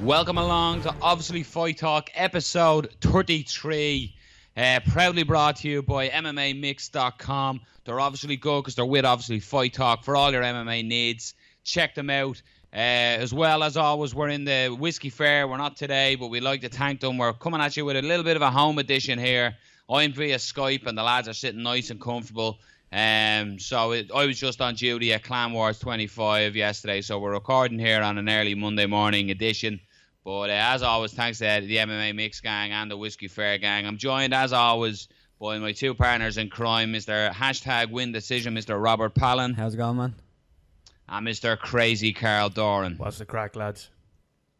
Welcome along to Obviously Fight Talk, episode 33. Proudly brought to you by MMAmix.com. They're obviously good because they're with Obviously Fight Talk for all your MMA needs. Check them out. As well as always, we're in the Whiskey Fair. We're not today, but we'd like to thank them. We're coming at you with a little bit of a home edition here. I'm via Skype and the lads are sitting nice and comfortable. I was just on duty at Clan Wars 25 yesterday, so we're recording here on an early Monday morning edition. But as always, thanks to the MMA Mix gang and the Whiskey Fair gang. I'm joined, as always, by my two partners in crime, Mr. #Win Decision, Mr. Robert Palin. How's it going, man? And Mr. Crazy Carl Doran. What's the crack, lads?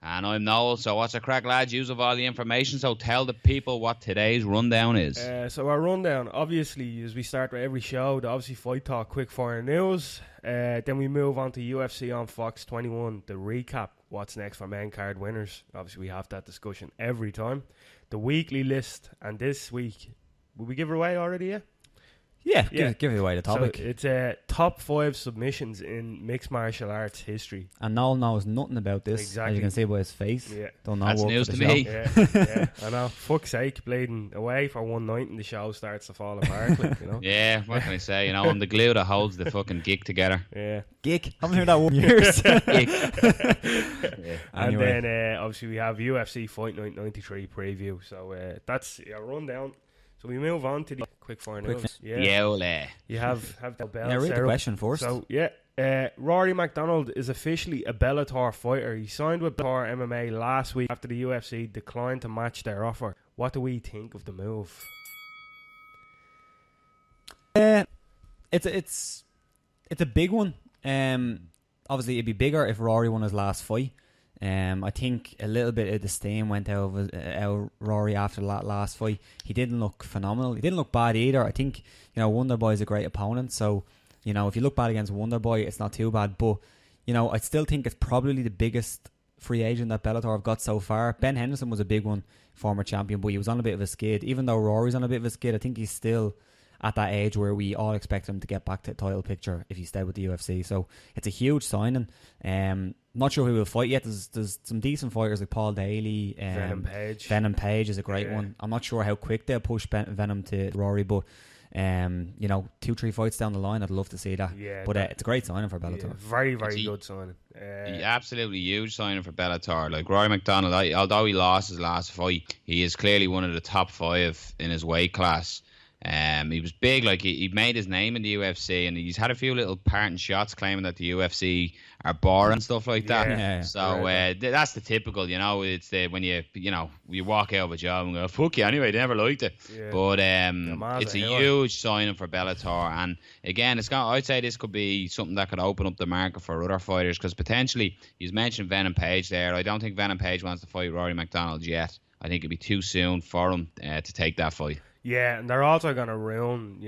And I'm Noel. So what's the crack, lads? Use of all the information. So tell the people what today's rundown is. So our rundown, obviously, as we start with every show, the obviously Fight Talk Quickfire news. Then we move on to UFC on Fox 21, the recap. What's next for main card winners? Obviously, we have that discussion every time. The weekly list, and this week, will we give it away already? Yeah. Give it away the topic. So it's top 5 submissions in mixed martial arts history. And Noel knows nothing about this, exactly. as you can see by his face. Yeah. Don't know. That's news to me. Yeah. I know. Fuck's sake, bleeding away for one night and the show starts to fall apart. Like, you know? Yeah, what can I say? You know, I'm the glue that holds the fucking gig together. Yeah. Gig. Haven't heard that one in years. Yeah. And Anyway. then obviously we have UFC Fight Night 93 preview. So that's a rundown. So we move on to the quickfire news. Yeah. You have the bell. Yeah, read the question first. So Rory McDonald is officially a Bellator fighter. He signed with Bellator MMA last week after the UFC declined to match their offer. What do we think of the move? It's a big one. Obviously, it'd be bigger if Rory won his last fight. I think a little bit of disdain went out of Rory after that last fight. He didn't look phenomenal. He didn't look bad either. I think, Wonderboy is a great opponent. So, if you look bad against Wonderboy, it's not too bad. But, I still think it's probably the biggest free agent that Bellator have got so far. Ben Henderson was a big one, former champion, but he was on a bit of a skid. Even though Rory's on a bit of a skid, I think he's still at that age where we all expect him to get back to the title picture if he stayed with the UFC. So it's a huge signing. Not sure who will fight yet. There's some decent fighters like Paul Daly. Venom Page. Venom Page is a great one. I'm not sure how quick they'll push Venom to Rory, but 2-3 fights down the line, I'd love to see that. Yeah, but it's a great signing for Bellator. Yeah, very, very good signing. Absolutely huge signing for Bellator. Like Rory McDonald, although he lost his last fight, he is clearly one of the top 5 in his weight class. He was big, like he made his name in the UFC, and he's had a few little parting shots claiming that the UFC are boring and stuff like that. Yeah. So that's the typical, it's when you walk out of a job and go, fuck you anyway, they never liked it. Yeah. But it's a huge signing for Bellator, and again, I'd say this could be something that could open up the market for other fighters, because potentially, he's mentioned Venom Page there. I don't think Venom Page wants to fight Rory McDonald yet. I think it'd be too soon for him to take that fight. Yeah, and they're also going to ruin,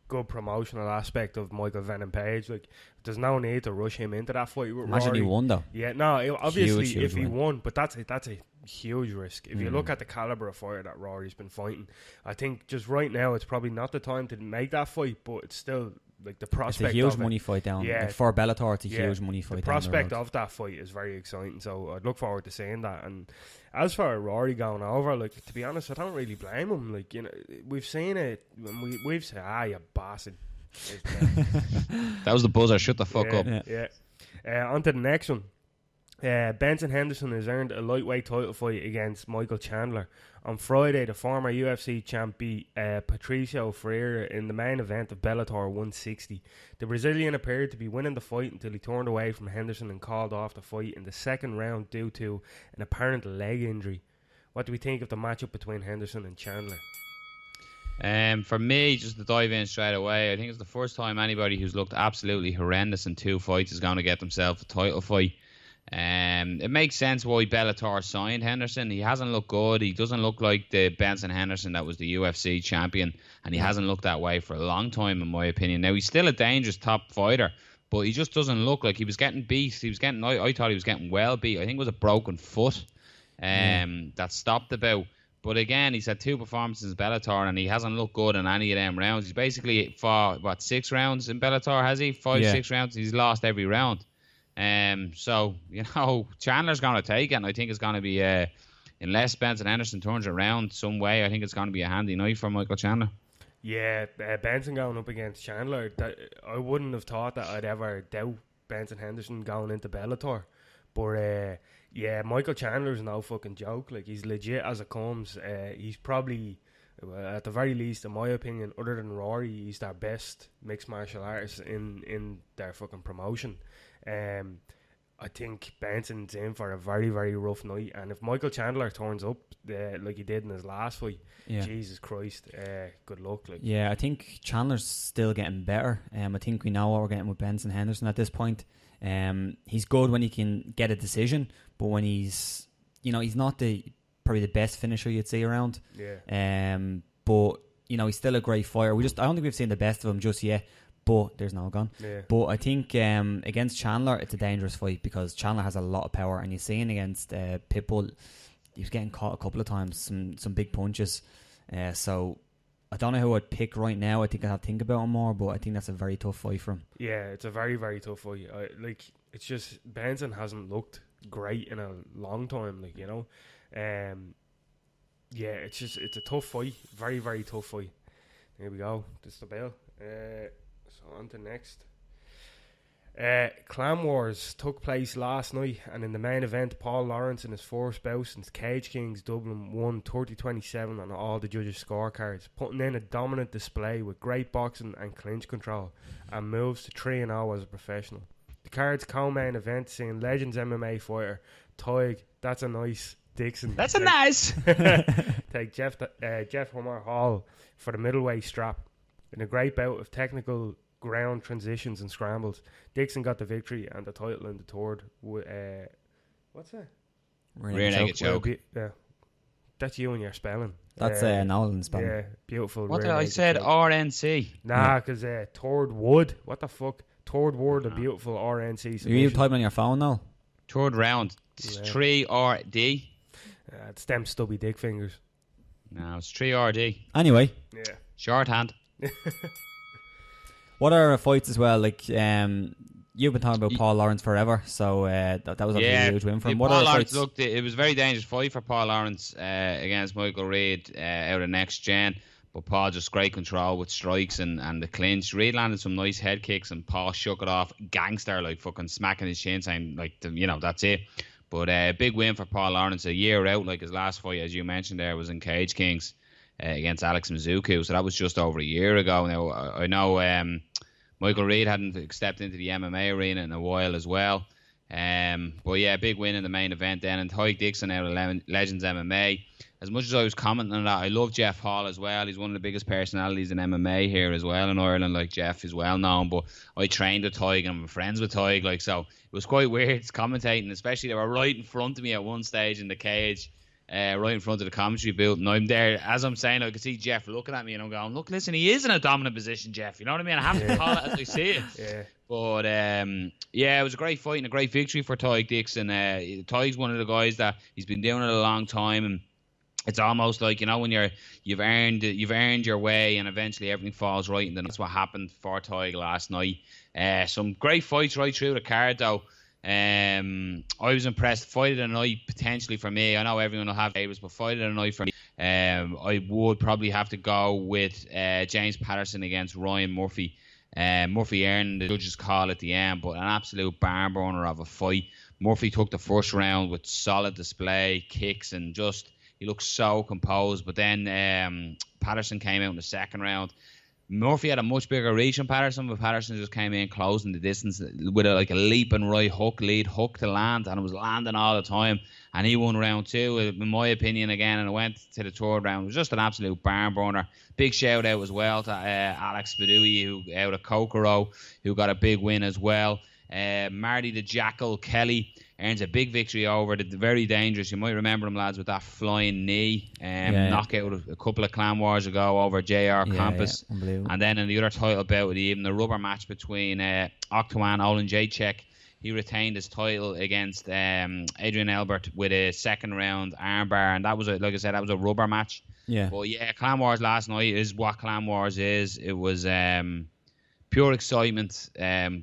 good promotional aspect of Michael Venom Page. Like, there's no need to rush him into that fight with Imagine Rory. He won, though. Yeah, no, obviously, huge if he win. won, but that's a huge risk. If you look at the caliber of fighter that Rory's been fighting, I think just right now it's probably not the time to make that fight, but it's still... Like the prospect, it's a huge of money fight down. Yeah, like for Bellator, it's a huge money fight. The prospect of that fight is very exciting, so I'd look forward to seeing that. And as for Rory going over, like, to be honest, I don't really blame him. Like, we've seen it. We've said, you bastard. That was the buzzer. Shut the fuck up. Yeah. On to the next one. Benson Henderson has earned a lightweight title fight against Michael Chandler. On Friday, the former UFC champ beat Patricio Freire in the main event of Bellator 160. The Brazilian appeared to be winning the fight until he turned away from Henderson and called off the fight in the second round due to an apparent leg injury. What do we think of the matchup between Henderson and Chandler? For me, just to dive in straight away, I think it's the first time anybody who's looked absolutely horrendous in 2 fights is going to get themselves a title fight. It makes sense why Bellator signed Henderson. He hasn't looked good. He doesn't look like the Benson Henderson that was the UFC champion, and he hasn't looked that way for a long time, in my opinion. Now, he's still a dangerous top fighter, but he just doesn't look like he was getting beat. I thought he was getting well beat. I think it was a broken foot that stopped the bout. But again, he's had 2 performances in Bellator, and he hasn't looked good in any of them rounds. He's basically fought, 6 rounds in Bellator, has he? 5, 6 rounds. He's lost every round. So, Chandler's going to take it, and I think it's going to be, unless Benson Henderson turns it around some way, I think it's going to be a handy night for Michael Chandler. Yeah, Benson going up against Chandler, I wouldn't have thought that I'd ever doubt Benson Henderson going into Bellator. But, yeah, Michael Chandler's no fucking joke. Like, he's legit as it comes. He's probably, at the very least, in my opinion, other than Rory, he's their best mixed martial artist in their fucking promotion. I think Benson's in for a very, very rough night. And if Michael Chandler turns up like he did in his last fight, Jesus Christ, good luck. Like. Yeah, I think Chandler's still getting better. I think we know what we're getting with Benson Henderson at this point. He's good when he can get a decision, but when he's not probably the best finisher you'd see around. Yeah. But he's still a great fighter. I don't think we've seen the best of him just yet. But there's no gun. Yeah. But I think against Chandler, it's a dangerous fight because Chandler has a lot of power, and you're seeing against Pitbull, he was getting caught a couple of times, some big punches. So I don't know who I'd pick right now. I think I'd have to think about him more, but I think that's a very tough fight for him. Yeah, it's a very, very tough fight. It's just Benson hasn't looked great in a long time. Yeah, it's a tough fight. Very, very tough fight. Here we go. This is the bell. So on to next. Clan Wars took place last night, and in the main event, Paul Lawrence in his first bout since Cage Kings Dublin won 30-27 on all the judges' scorecards, putting in a dominant display with great boxing and clinch control, and moves to 3-0 as a professional. The card's co-main event seeing Legends MMA fighter Toig, that's a nice Dixon. That's a nice. Take Jeff Hummer Hall for the middleweight strap. In a great bout of technical ground transitions and scrambles, Dixon got the victory and the title in the third. What's that? Rear naked choke. Yeah, that's you and your spelling. That's Nolan's spelling. Yeah, beautiful. What I said choke. RNC. Nah, because third wood. What the fuck? Third word, a beautiful RNC submission. Are you typing on your phone now? Third round. It's 3RD. It's them stubby dick fingers. No, it's 3RD. Anyway. Yeah. Shorthand. What are fights as well? Like, you've been talking about Paul Lawrence forever, so that was obviously a huge win for him. What Paul are Lawrence fights? looked, it was a very dangerous fight for Paul Lawrence against Michael Reid out of Next Gen, but Paul just great control with strikes and the clinch. Reid landed some nice head kicks, and Paul shook it off gangster, like fucking smacking his chin, saying like, that's it. But big win for Paul Lawrence, a year out. Like his last fight, as you mentioned there, was in Cage Kings against Alex Mizuki, so that was just over a year ago. Now I know Michael Reid hadn't stepped into the MMA arena in a while as well. But yeah, big win in the main event then. And Tyke Dixon out of Legends MMA. As much as I was commenting on that, I love Jeff Hall as well. He's one of the biggest personalities in MMA here as well in Ireland. Like, Jeff is well known, but I trained with Tyke and I'm friends with Tyke. Like, so it was quite weird commentating, especially they were right in front of me at one stage in the cage. Right in front of the commentary booth, and I'm there as I'm saying. I could see Jeff looking at me, and I'm going, "Look, listen, he is in a dominant position, Jeff. You know what I mean? I have to call it as I see it." Yeah. But yeah, it was a great fight and a great victory for Tyke Dixon. Tyke's one of the guys that he's been doing it a long time, and it's almost like, when you've earned your way, and eventually everything falls right, and then that's what happened for Tyke last night. Some great fights right through the card, though. I was impressed. Fight of the night potentially for me. I know everyone will have favorites, but fight of the night for me, I would probably have to go with James Patterson against Ryan Murphy. Murphy earned the judges' call at the end, but an absolute barn burner of a fight. Murphy took the first round with solid display, kicks, and just he looked so composed. But then Patterson came out in the second round. Murphy had a much bigger reach on Patterson, but Patterson just came in closing the distance with a leaping right hook, lead hook to land, and it was landing all the time. And he won round two, in my opinion, again, and it went to the third round. It was just an absolute barn burner. Big shout out as well to Alex Badui, who out of Kokoro, who got a big win as well. Marty the Jackal Kelly earns a big victory over the very dangerous, you might remember him, lads, with that flying knee knockout a couple of Clan Wars ago over JR Campus. And then in the other title bout of the evening, the rubber match between Octawan Olenjacek. He retained his title against Adrian Elbert with a second round armbar, and that was like I said, that was a rubber match. Yeah. But yeah, Clan Wars last night is what Clan Wars is. It was pure excitement,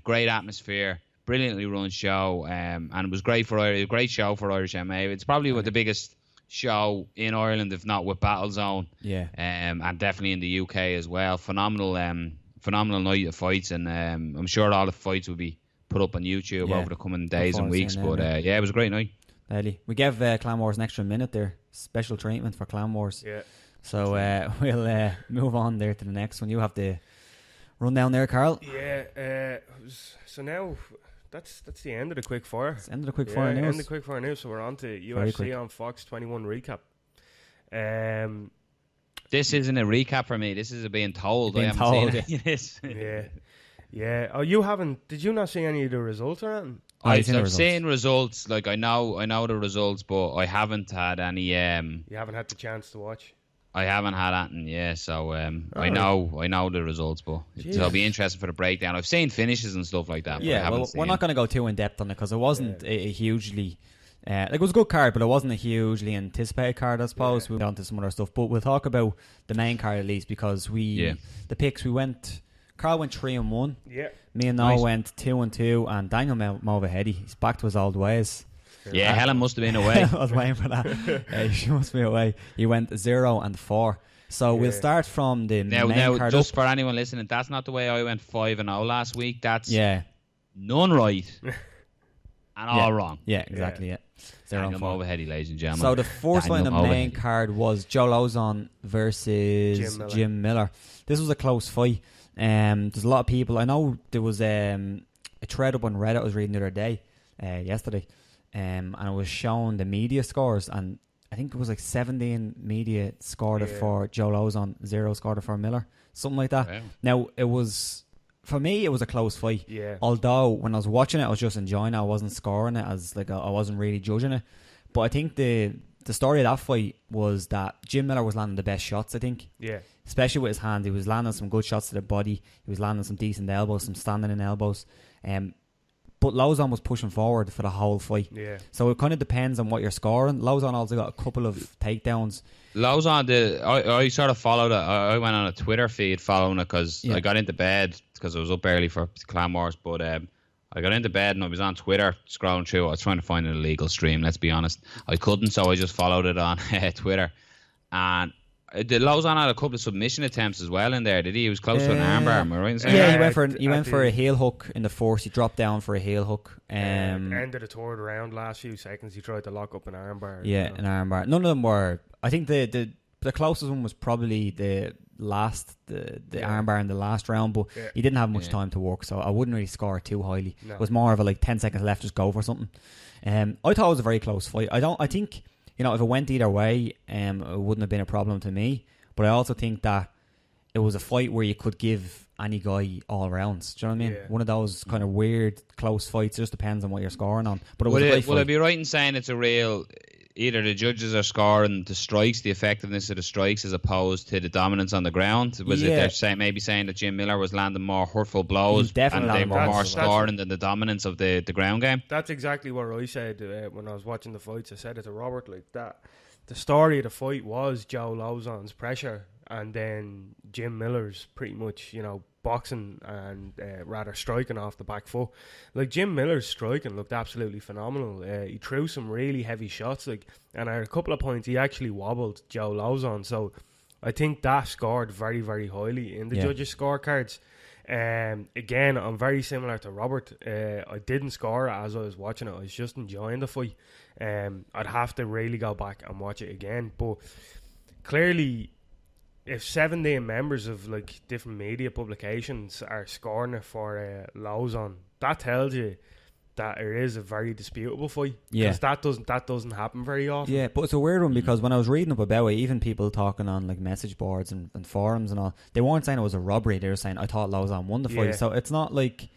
great atmosphere, brilliantly run show, and it was great for a great show for Irish MMA. It's probably the biggest show in Ireland, if not with Battlezone. Yeah. And definitely in the UK as well. Phenomenal night of fights, and I'm sure all the fights will be put up on YouTube over the coming days and weeks. But it was a great night. We gave Clan Wars an extra minute there. Special treatment for Clan Wars. Yeah. So we'll move on there to the next one. You have the rundown there, Carl. Yeah. So now that's the end of the quick fire. It's the end of the quick fire news. End of the quick fire news. So we're on to UFC on Fox 21 recap. This isn't a recap for me. This is a being told. I haven't seen it. Yeah. Oh, you haven't? Did you not see any of the results or anything? I've seen results. Like I know the results, but I haven't had any. You haven't had the chance to watch. I haven't had anything. Yeah, so I know the results, but it'll be interesting for the breakdown. I've seen finishes and stuff like that. Yeah, well, we're not going to go too in depth on it because it wasn't a hugely. It was a good card, but it wasn't a hugely anticipated card, I suppose. We'll go on to some other stuff, but we'll talk about the main card at least because the picks Carl went 3-1. Yeah. Me and Noah went 2-2, and Daniel Movaheady, he's back to his old ways. Yeah, Helen must have been away. I was waiting for that. She must be away. He went 0-4. So we'll start from the main card. Just for anyone listening, that's not the way I went 5-0 last week. That's none right and all wrong. Yeah, exactly. Yeah. Daniel Movaheady, ladies and gentlemen. So the first line of the main card was Joe Lauzon versus Jim Miller. This was a close fight. There's a lot of people. I know there was a thread up on Reddit I was reading the other day, yesterday, and it was showing the media scores, and I think it was like 17 media scored it for Joe Lauzon, 0 scored it for Miller, something like that. Wow. Now for me it was a close fight. Yeah. Although when I was watching it, I was just enjoying it. I wasn't scoring it as like I wasn't really judging it. But I think the story of that fight was that Jim Miller was landing the best shots, I think. Yeah. Especially with his hand. He was landing some good shots to the body. He was landing some decent elbows, some standing in elbows. But Lauzon was pushing forward for the whole fight. Yeah. So it kind of depends on what you're scoring. Lauzon also got a couple of takedowns. Lauzon, I sort of followed it. I went on a Twitter feed following it because I got into bed because I was up early for Clan Wars. But I got into bed and I was on Twitter scrolling through. I was trying to find an illegal stream, let's be honest. I couldn't, so I just followed it on Twitter. And Lauzon had a couple of submission attempts as well in there, did he? He was close to an armbar, am I right in saying? Yeah, he went for a heel hook in the first. He dropped down for a heel hook. End of the third round, last few seconds, he tried to lock up an armbar. Yeah, an armbar. None of them were. I think the closest one was probably the armbar in the last round, but he didn't have much time to work, so I wouldn't really score too highly. No. It was more of a like 10 seconds left, just go for something. I thought it was a very close fight. I think, you know, if it went either way, it wouldn't have been a problem to me. But I also think that it was a fight where you could give any guy all rounds. Do you know what I mean? Yeah. One of those kind of weird close fights. It just depends on what you're scoring on. But it was a great fight. Would I be right in saying it's a real... Either the judges are scoring the strikes, the effectiveness of the strikes, as opposed to the dominance on the ground? Was it they're maybe saying that Jim Miller was landing more hurtful blows and they were more scoring than the dominance of the ground game? That's exactly what I said when I was watching the fights. I said it to Robert like that. The story of the fight was Joe Lauzon's pressure, and then Jim Miller's pretty much, you know, boxing and rather striking off the back foot. Like Jim Miller's striking looked absolutely phenomenal. He threw some really heavy shots, like, and at a couple of points he actually wobbled Joe Lauzon. So I think that scored very, very highly in the judges' scorecards. Again, I'm very similar to Robert. I didn't score it as I was watching it. I was just enjoying the fight. I'd have to really go back and watch it again. But clearly, if 17 members of like different media publications are scoring it for Lauzon, that tells you that it is a very disputable fight. Yeah, because that doesn't happen very often. Yeah, but it's a weird one because when I was reading up about it, even people talking on like message boards and forums and all, they weren't saying it was a robbery. They were saying, I thought Lauzon won the fight. So it's not like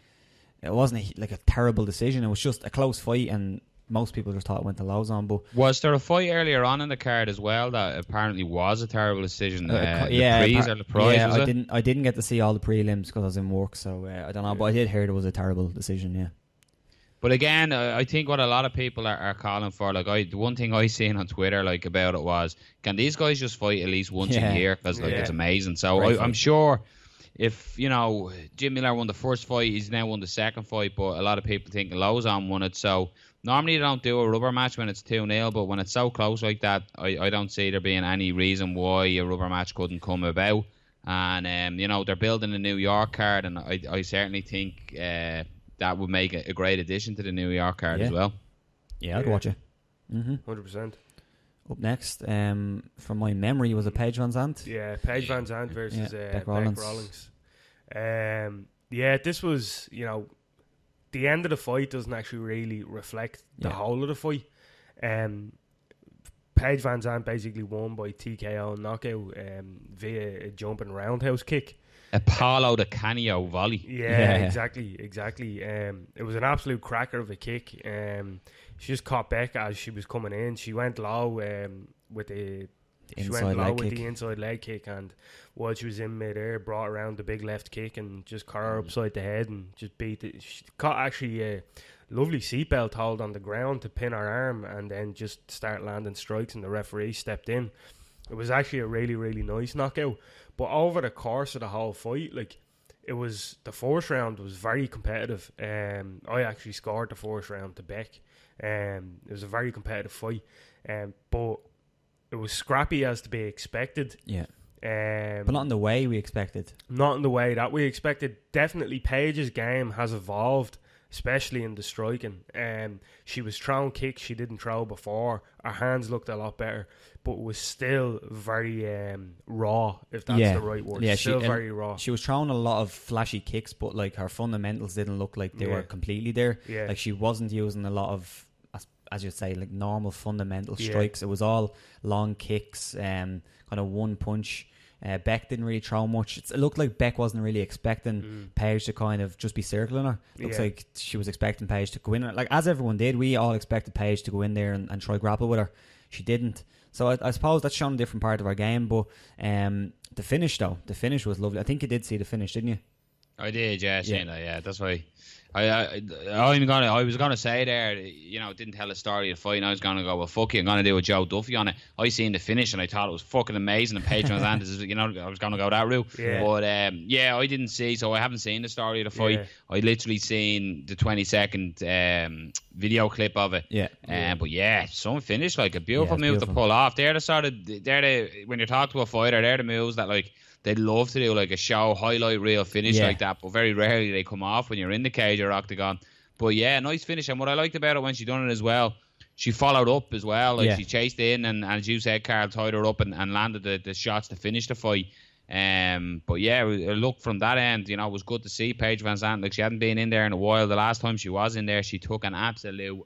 it wasn't like a terrible decision. It was just a close fight, and most people just thought it went to Lauzon. But was there a fight earlier on in the card as well that apparently was a terrible decision? I didn't get to see all the prelims because I was in work, so I don't know. But I did hear it was a terrible decision. Yeah. But again, I think what a lot of people are calling for, like the one thing I seen on Twitter like about it was, can these guys just fight at least once a year? Because like it's amazing. So I'm sure if, you know, Jim Miller won the first fight, he's now won the second fight, but a lot of people think Lozon won it. So normally you don't do a rubber match when it's 2-0, but when it's so close like that, I don't see there being any reason why a rubber match couldn't come about. And, you know, they're building a New York card, and I certainly think that would make a great addition to the New York card as well. Yeah, I'd watch it. 100%. Up next, from my memory, was it Paige Van Zandt? Yeah, Paige Van Zandt versus Beck Rawlings. This was, you know, the end of the fight doesn't actually really reflect the whole of the fight. Paige Van Zandt basically won by TKO knockout via a jumping roundhouse kick. A Paulo Di Canio volley. Yeah, exactly. It was an absolute cracker of a kick. She just caught Beck as she was coming in. She went low with the inside leg kick, and while she was in midair, brought around the big left kick and just caught her upside the head and just beat it. She caught actually a lovely seatbelt hold on the ground to pin her arm, and then just start landing strikes, and the referee stepped in. It was actually a really, really nice knockout. But over the course of the whole fight, like, it was, the first round was very competitive. I actually scored the first round to Beck. It was a very competitive fight. But it was scrappy as to be expected. Yeah. But not in the way we expected. Not in the way that we expected. Definitely Paige's game has evolved, especially in the striking. She was throwing kicks she didn't throw before. Her hands looked a lot better, but was still very raw, if that's the right word. Yeah, still very raw. She was throwing a lot of flashy kicks, but like her fundamentals didn't look like they were completely there. Yeah. Like she wasn't using a lot of, as you'd say, like normal fundamental strikes. It was all long kicks, kind of one punch. Beck didn't really throw much. It looked like Beck wasn't really expecting Paige to kind of just be circling her. Looks like she was expecting Paige to go in. Like, as everyone did, we all expected Paige to go in there and try grapple with her. She didn't. So I suppose that's shown a different part of our game. But the finish, though, the finish was lovely. I think you did see the finish, didn't you? I did, yeah. Yeah, that's why. I was gonna say there, you know, didn't tell the story of the fight, and I was gonna go, well, fuck you, I'm gonna do a Joe Duffy on it. I seen the finish and I thought it was fucking amazing, and Paige Van Zandt is, you know, I was gonna go that route. But I didn't see, so I haven't seen the story of the fight. I literally seen the 20-second video clip of it. But some finish, like a beautiful move to pull off. They're the sort of, when you talk to a fighter, they're the moves that, like, they'd love to do, like a show highlight reel finish like that, but very rarely they come off when you're in the cage or octagon. But yeah, nice finish. And what I liked about it when she done it as well, she followed up as well. Like she chased in, and as you said, Carl, tied her up and landed the shots to finish the fight. But yeah, look, from that end, you know, it was good to see Paige Van Zandt. Like, she hadn't been in there in a while. The last time she was in there, she took an absolute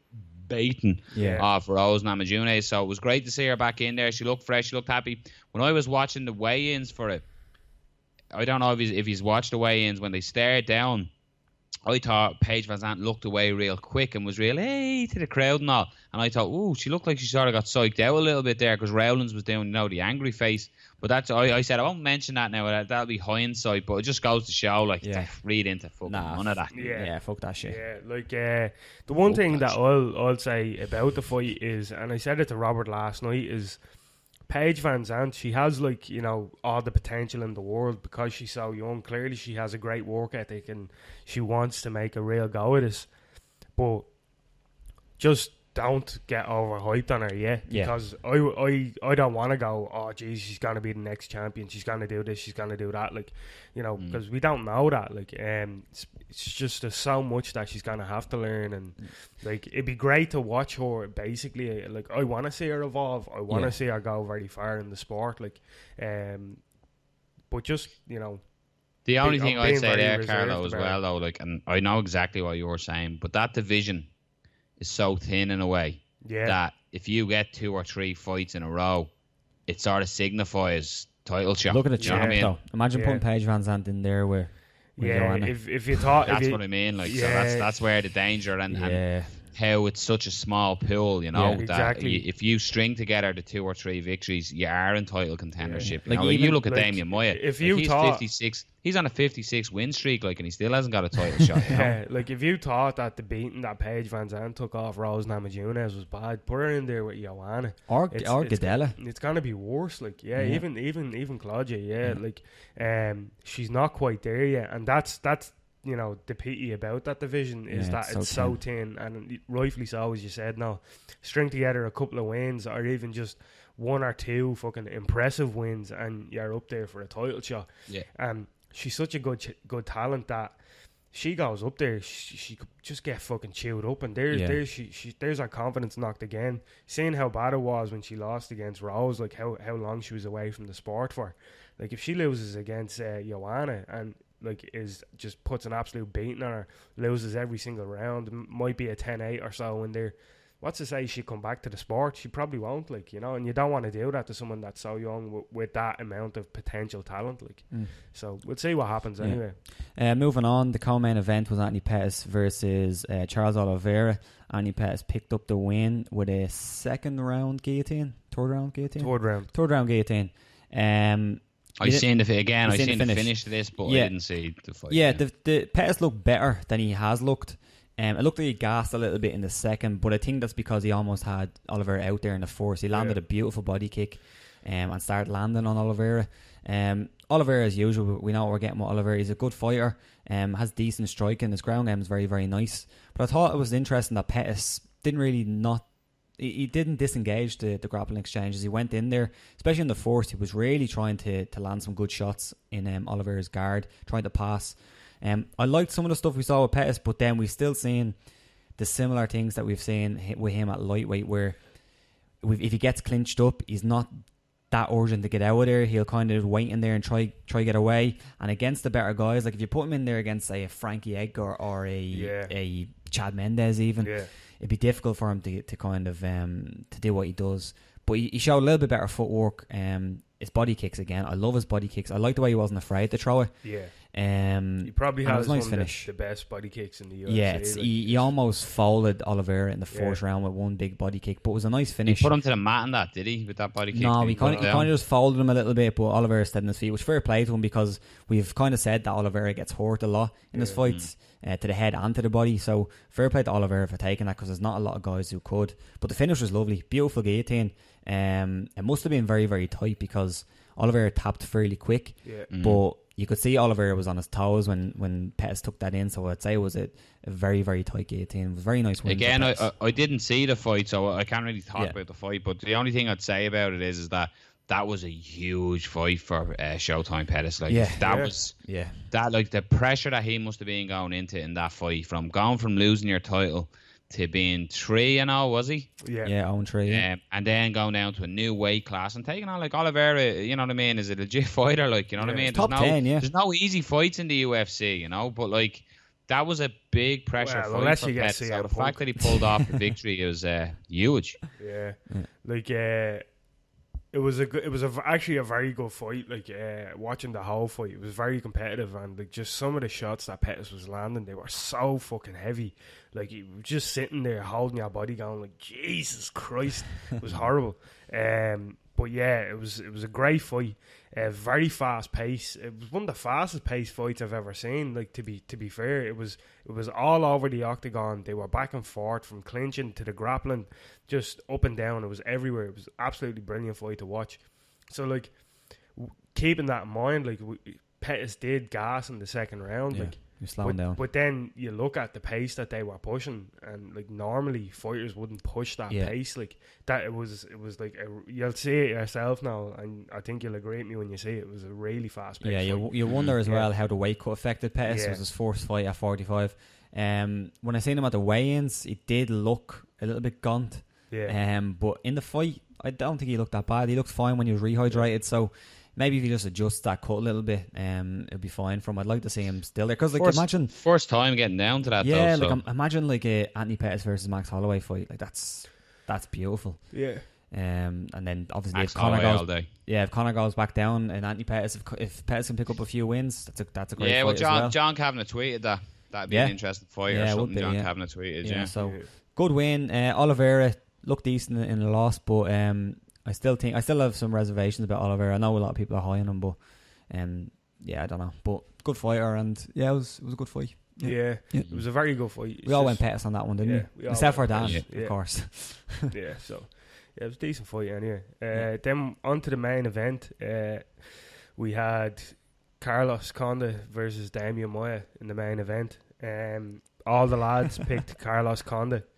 beating off Rose Namajunas. So it was great to see her back in there. She looked fresh, she looked happy. When I was watching the weigh-ins for it, I don't know if he's watched the weigh-ins, when they stared down, I thought Paige Van Zandt looked away real quick and was real, hey, to the crowd and all. And I thought, ooh, she looked like she sort of got psyched out a little bit there, because Rowlands was doing, you know, the angry face. But that's, I said, I won't mention that now. That'll be hindsight, but it just goes to show, like, read into fucking none of that. Yeah, fuck that shit. Yeah, like, the one thing that I'll say about the fight is, and I said it to Robert last night, is Paige Van Zandt, she has, like, you know, all the potential in the world because she's so young. Clearly she has a great work ethic and she wants to make a real go of this. But just don't get overhyped on her because I don't want to go, oh geez, she's gonna be the next champion, she's gonna do this, she's gonna do that, like, you know, because we don't know that. Like, it's just there's so much that she's gonna have to learn, and like, it'd be great to watch her. Basically, like, I want to see her evolve, I want to see her go very far in the sport, like, but just, you know, the only thing I'd say there, Carlo, as well, though, like, and I know exactly what you were saying, but that division is so thin in a way that if you get 2 or 3 fights in a row, it sort of signifies title shot. Look at the champ, though. Imagine putting Paige Van Zandt in there where if you thought, that's what I mean. Like, so that's where the danger and how it's such a small pool, you know, Yeah, that exactly. if you string together the 2 or 3 victories, you are in title contendership. Like, You know, even, you look at like, Damian Maia, if like, you he's thought- 56, he's on a 56 win streak, like, and he still hasn't got a title shot. You know? Yeah, like if you thought that the beating that Paige Van Zandt took off Rose Namajunas was bad, put her in there with Joanna or It's- Gadella. It's gonna be worse. Like, yeah, Yeah. even Claudia, like, she's not quite there yet, and that's you know the pity about that division is Yeah, that it's so thin, and rightfully so, as you said. Now, string together a couple of wins, or even just 1 or 2 fucking impressive wins, and you're up there for a title shot. Yeah. She's such a good talent that she goes up there, she could just get fucking chewed up, and there's her confidence knocked again. Seeing how bad it was when she lost against Rose, like how long she was away from the sport for. Like if she loses against Joanna and like just puts an absolute beating on her, loses every single round, might be a 10-8 or so in there. What's to say she'd come back to the sport? She probably won't, like, you know, and you don't want to do that to someone that's so young with that amount of potential talent, like. So we'll see what happens anyway. Moving on, the co-main event was Anthony Pettis versus Charles Oliveira. Anthony Pettis picked up the win with a third round guillotine. Third round guillotine. I seen the finish. finish to this, but Yeah. I didn't see the fight. Yeah, the Pettis looked better than he has looked. It looked like he gassed a little bit in the second, but I think that's because he almost had Oliveira out there in the first. He landed a beautiful body kick and started landing on Oliveira. Oliveira, as usual, we know what we're getting with Oliveira. He's a good fighter, has decent striking. His ground game is very, very nice. But I thought it was interesting that Pettis didn't really he didn't disengage the grappling exchanges. He went in there, especially in the first. He was really trying to land some good shots in Oliveira's guard, trying to pass. I liked some of the stuff we saw with Pettis, but then we've still seen the similar things that we've seen with him at lightweight, where if he gets clinched up, he's not that urgent to get out of there. He'll kind of wait in there and try get away. And against the better guys, like if you put him in there against, say, a Frankie Edgar or a Chad Mendes even, it'd be difficult for him to kind of to do what he does. But he showed a little bit better footwork. His body kicks again. I love his body kicks. I like the way he wasn't afraid to throw it. Yeah. He probably has nice one finish. of the best body kicks in the UFC. Yeah, he almost folded Oliveira in the first round with one big body kick, but it was a nice finish. He put him to the mat and that, did he? With that body kick? No, he kind of just folded him a little bit, but Oliveira stayed on his feet, which fair play to him, because we've kind of said that Oliveira gets hurt a lot in his fights, to the head and to the body. So fair play to Oliveira for taking that, because there's not a lot of guys who could. But the finish was lovely, beautiful guillotine. It must have been very, very tight, because Oliveira tapped fairly quick, but you could see Oliveira was on his toes when Pettis took that in. So I'd say it was a very, very tight guillotine. It was a very nice win. Again, I didn't see the fight, so I can't really talk about the fight. But the only thing I'd say about it is that was a huge fight for Showtime Pettis. Like that, like the pressure that he must have been going into in that fight, from losing your title to being 3-0, was he? Yeah, 0-3. Yeah. And then going down to a new weight class and taking on like Oliveira, you know what I mean, is a legit fighter, like, you know what I mean? Top 10, There's no easy fights in the UFC, you know, but like that was a big pressure fight for Pettis. So the fact that he pulled off the victory was huge. Yeah. Like it was actually a very good fight. Like watching the whole fight, it was very competitive, and like just some of the shots that Pettis was landing, they were so fucking heavy. Like you were just sitting there holding your body, going like, Jesus Christ, it was horrible. But yeah, it was a great fight. Very fast pace. It was one of the fastest paced fights I've ever seen. Like to be fair, it was all over the octagon. They were back and forth from clinching to the grappling, just up and down. It was everywhere. It was absolutely brilliant fight to watch. So like keeping that in mind, like Pettis did gas in the second round. Like you're slowing down. But then you look at the pace that they were pushing, and like normally fighters wouldn't push that pace like that. It was like you'll see it yourself now, and I think you'll agree with me when you see it. It was a really fast pace. Yeah, you wonder as well how the weight cut affected Pettis. It was his first fight at 45. When I seen him at the weigh-ins, he did look a little bit gaunt. Yeah. But in the fight, I don't think he looked that bad. He looked fine when he was rehydrated. So maybe if he just adjusts that cut a little bit, it'll be fine for him. I'd like to see him still there, because like imagine first time getting down to that. Yeah, though, like imagine like a Anthony Pettis versus Max Holloway fight. Like that's beautiful. Yeah. And then obviously Max Holloway if Conor goes back down and Anthony Pettis, if Pettis can pick up a few wins, that's a great fight. Yeah, well, as well. John Kavanagh tweeted that. That'd be an interesting fight or something. John Kavanagh tweeted. So Good win. Oliveira looked decent in the loss, but I still have some reservations about Oliveira. I know a lot of people are high on him, but I don't know. But good fighter, and it was a good fight. Yeah. It was a very good fight. We all went Pettis on that one, didn't we? Except for Dan, of course. Yeah, so it was a decent fight anyway. Then on to the main event. We had Carlos Condit versus Damian Maia in the main event. All the lads picked Carlos Condit.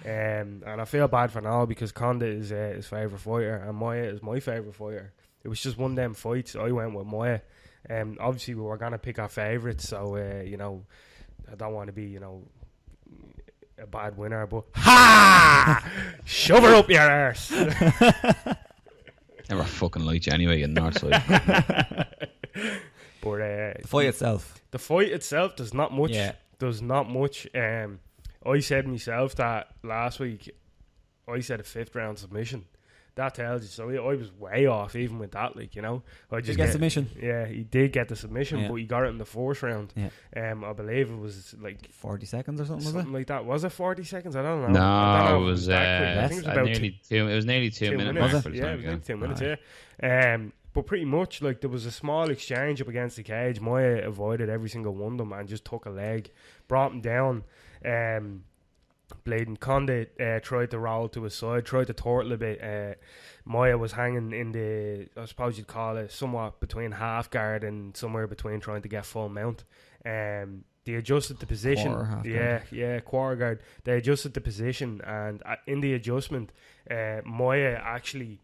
And I feel bad for now because Condit is his favourite fighter and Maia is my favourite fighter. It was just one of them fights. I went with Maia. Obviously, we were going to pick our favourites, so, I don't want to be, a bad winner, but ha! Shove her up your arse. Never fucking liked you anyway in Northside. But the fight itself does not much. Yeah. Does not much. I said myself that last week. I said a 5th round submission. That tells you. So I was way off even with that. Like, I just get submission. Yeah, he did get the submission, but he got it in the 4th round. Yeah. I believe it was like 40 seconds or something. Something like that. Was it 40 seconds? I don't know. No, it was. I think it was about nearly 2. It was nearly 2 minutes. Was it? Yeah, it was like 2 minutes. Yeah. But pretty much, like, there was a small exchange up against the cage. Maia avoided every single one of them and just took a leg, brought him down. Bladen Condit tried to roll to his side, tried to turtle a bit. Maia was hanging in the, I suppose you'd call it, somewhat between half guard and somewhere between trying to get full mount. They adjusted the position. Quarter guard. They adjusted the position, and in the adjustment, Maia actually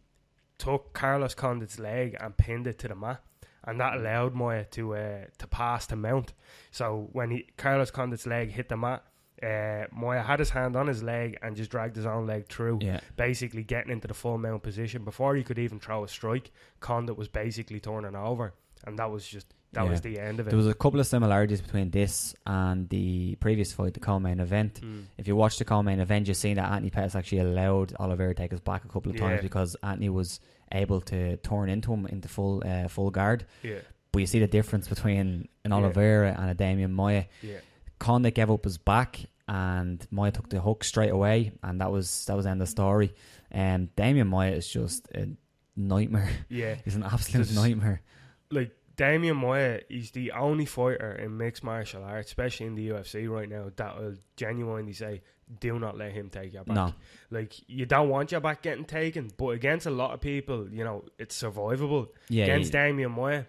took Carlos Condit's leg and pinned it to the mat, and that allowed Maia to pass to mount. So when Carlos Condit's leg hit the mat, Maia had his hand on his leg and just dragged his own leg through, basically getting into the full mount position. Before he could even throw a strike, Condit was basically turning over, and that was was the end of it. There was a couple of similarities between this and the previous fight, the co-main event. If you watch the co-main event, you've seen that Anthony Pettis actually allowed Oliveira to take his back a couple of times because Anthony was able to turn into him into full guard. Yeah. But you see the difference between an Oliveira and a Damian Maia. Yeah. Condit gave up his back and Maia took the hook straight away, and that was the end of the story. Damian Maia is just a nightmare. Yeah. He's an absolute nightmare. Like, Damian Maia, he's the only fighter in mixed martial arts, especially in the UFC right now, that will genuinely say, do not let him take your back. No. Like, you don't want your back getting taken, but against a lot of people, it's survivable. Yeah, against Damian Maia,